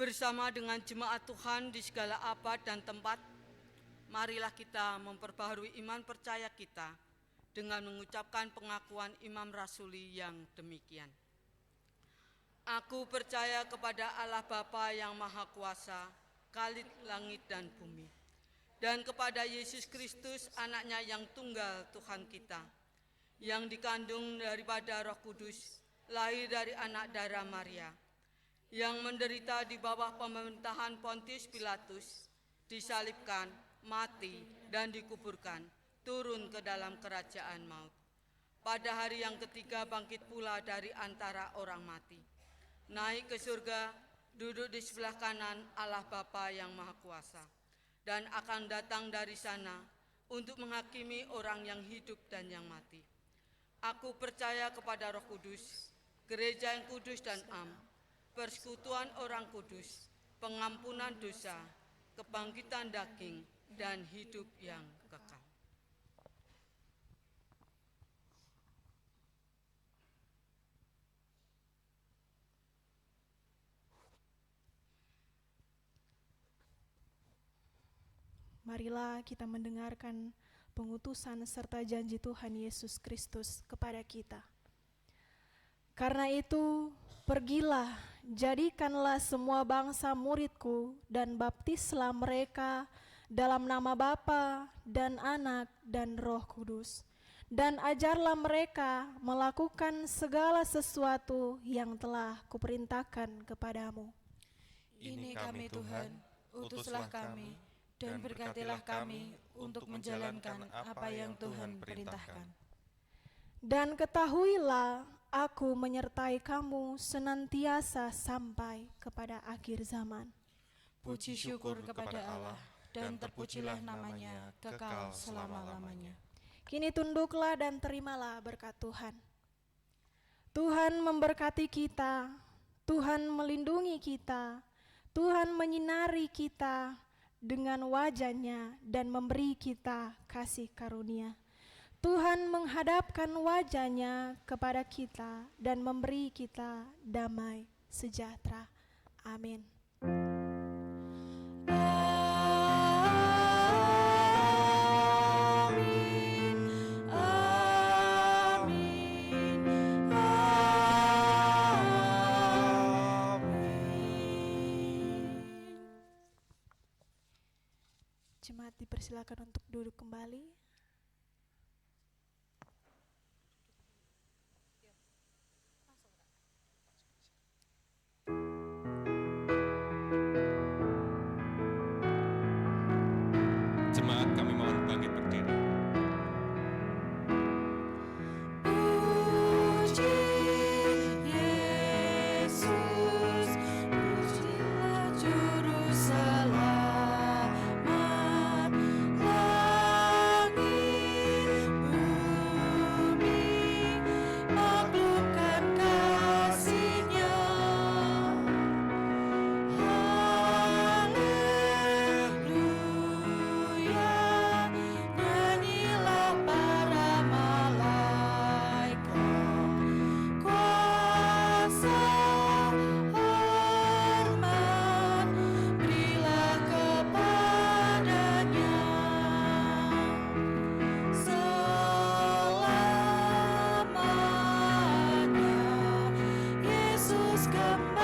bersama dengan jemaat Tuhan di segala abad dan tempat, marilah kita memperbaharui iman percaya kita dengan mengucapkan pengakuan Imam Rasuli yang demikian. Aku percaya kepada Allah Bapa yang Maha Kuasa, Khalid langit dan bumi, dan kepada Yesus Kristus, anaknya yang tunggal Tuhan kita, yang dikandung daripada Roh Kudus, lahir dari anak darah Maria, yang menderita di bawah pemerintahan Pontius Pilatus, disalibkan, mati, dan dikuburkan, turun ke dalam kerajaan maut. Pada hari yang ketiga bangkit pula dari antara orang mati, naik ke surga, duduk di sebelah kanan Allah Bapa yang Maha Kuasa, dan akan datang dari sana untuk menghakimi orang yang hidup dan yang mati. Aku percaya kepada Roh Kudus, gereja yang kudus dan am, persekutuan orang kudus, pengampunan dosa, kebangkitan daging, dan hidup yang kekal. Marilah kita mendengarkan pengutusan serta janji Tuhan Yesus Kristus kepada kita. Karena itu, pergilah, jadikanlah semua bangsa muridku dan baptislah mereka dalam nama Bapa dan Anak dan Roh Kudus. Dan ajarlah mereka melakukan segala sesuatu yang telah kuperintahkan kepadamu. Ini kami Tuhan, utuslah kami, dan berkatilah kami untuk menjalankan apa yang Tuhan perintahkan. Dan ketahuilah, aku menyertai kamu senantiasa sampai kepada akhir zaman. Puji syukur kepada Allah, dan terpujilah namanya kekal selama-lamanya. Kini tunduklah dan terimalah berkat Tuhan. Tuhan memberkati kita, Tuhan melindungi kita, Tuhan menyinari kita dengan wajah-Nya dan memberi kita kasih karunia. Tuhan menghadapkan wajah-Nya kepada kita dan memberi kita damai sejahtera. Amin. Jemaat dipersilakan untuk duduk kembali. Jemaat, kami mohon bangkit berdiri. Puji Yesus, pujilah Juru Selamat. Langit bumi maklumkan kasih-Nya. Haleluya, nyanyilah para malaikat. Kuasa hormat berilah kepadanya. Selamanya Yesus kembali.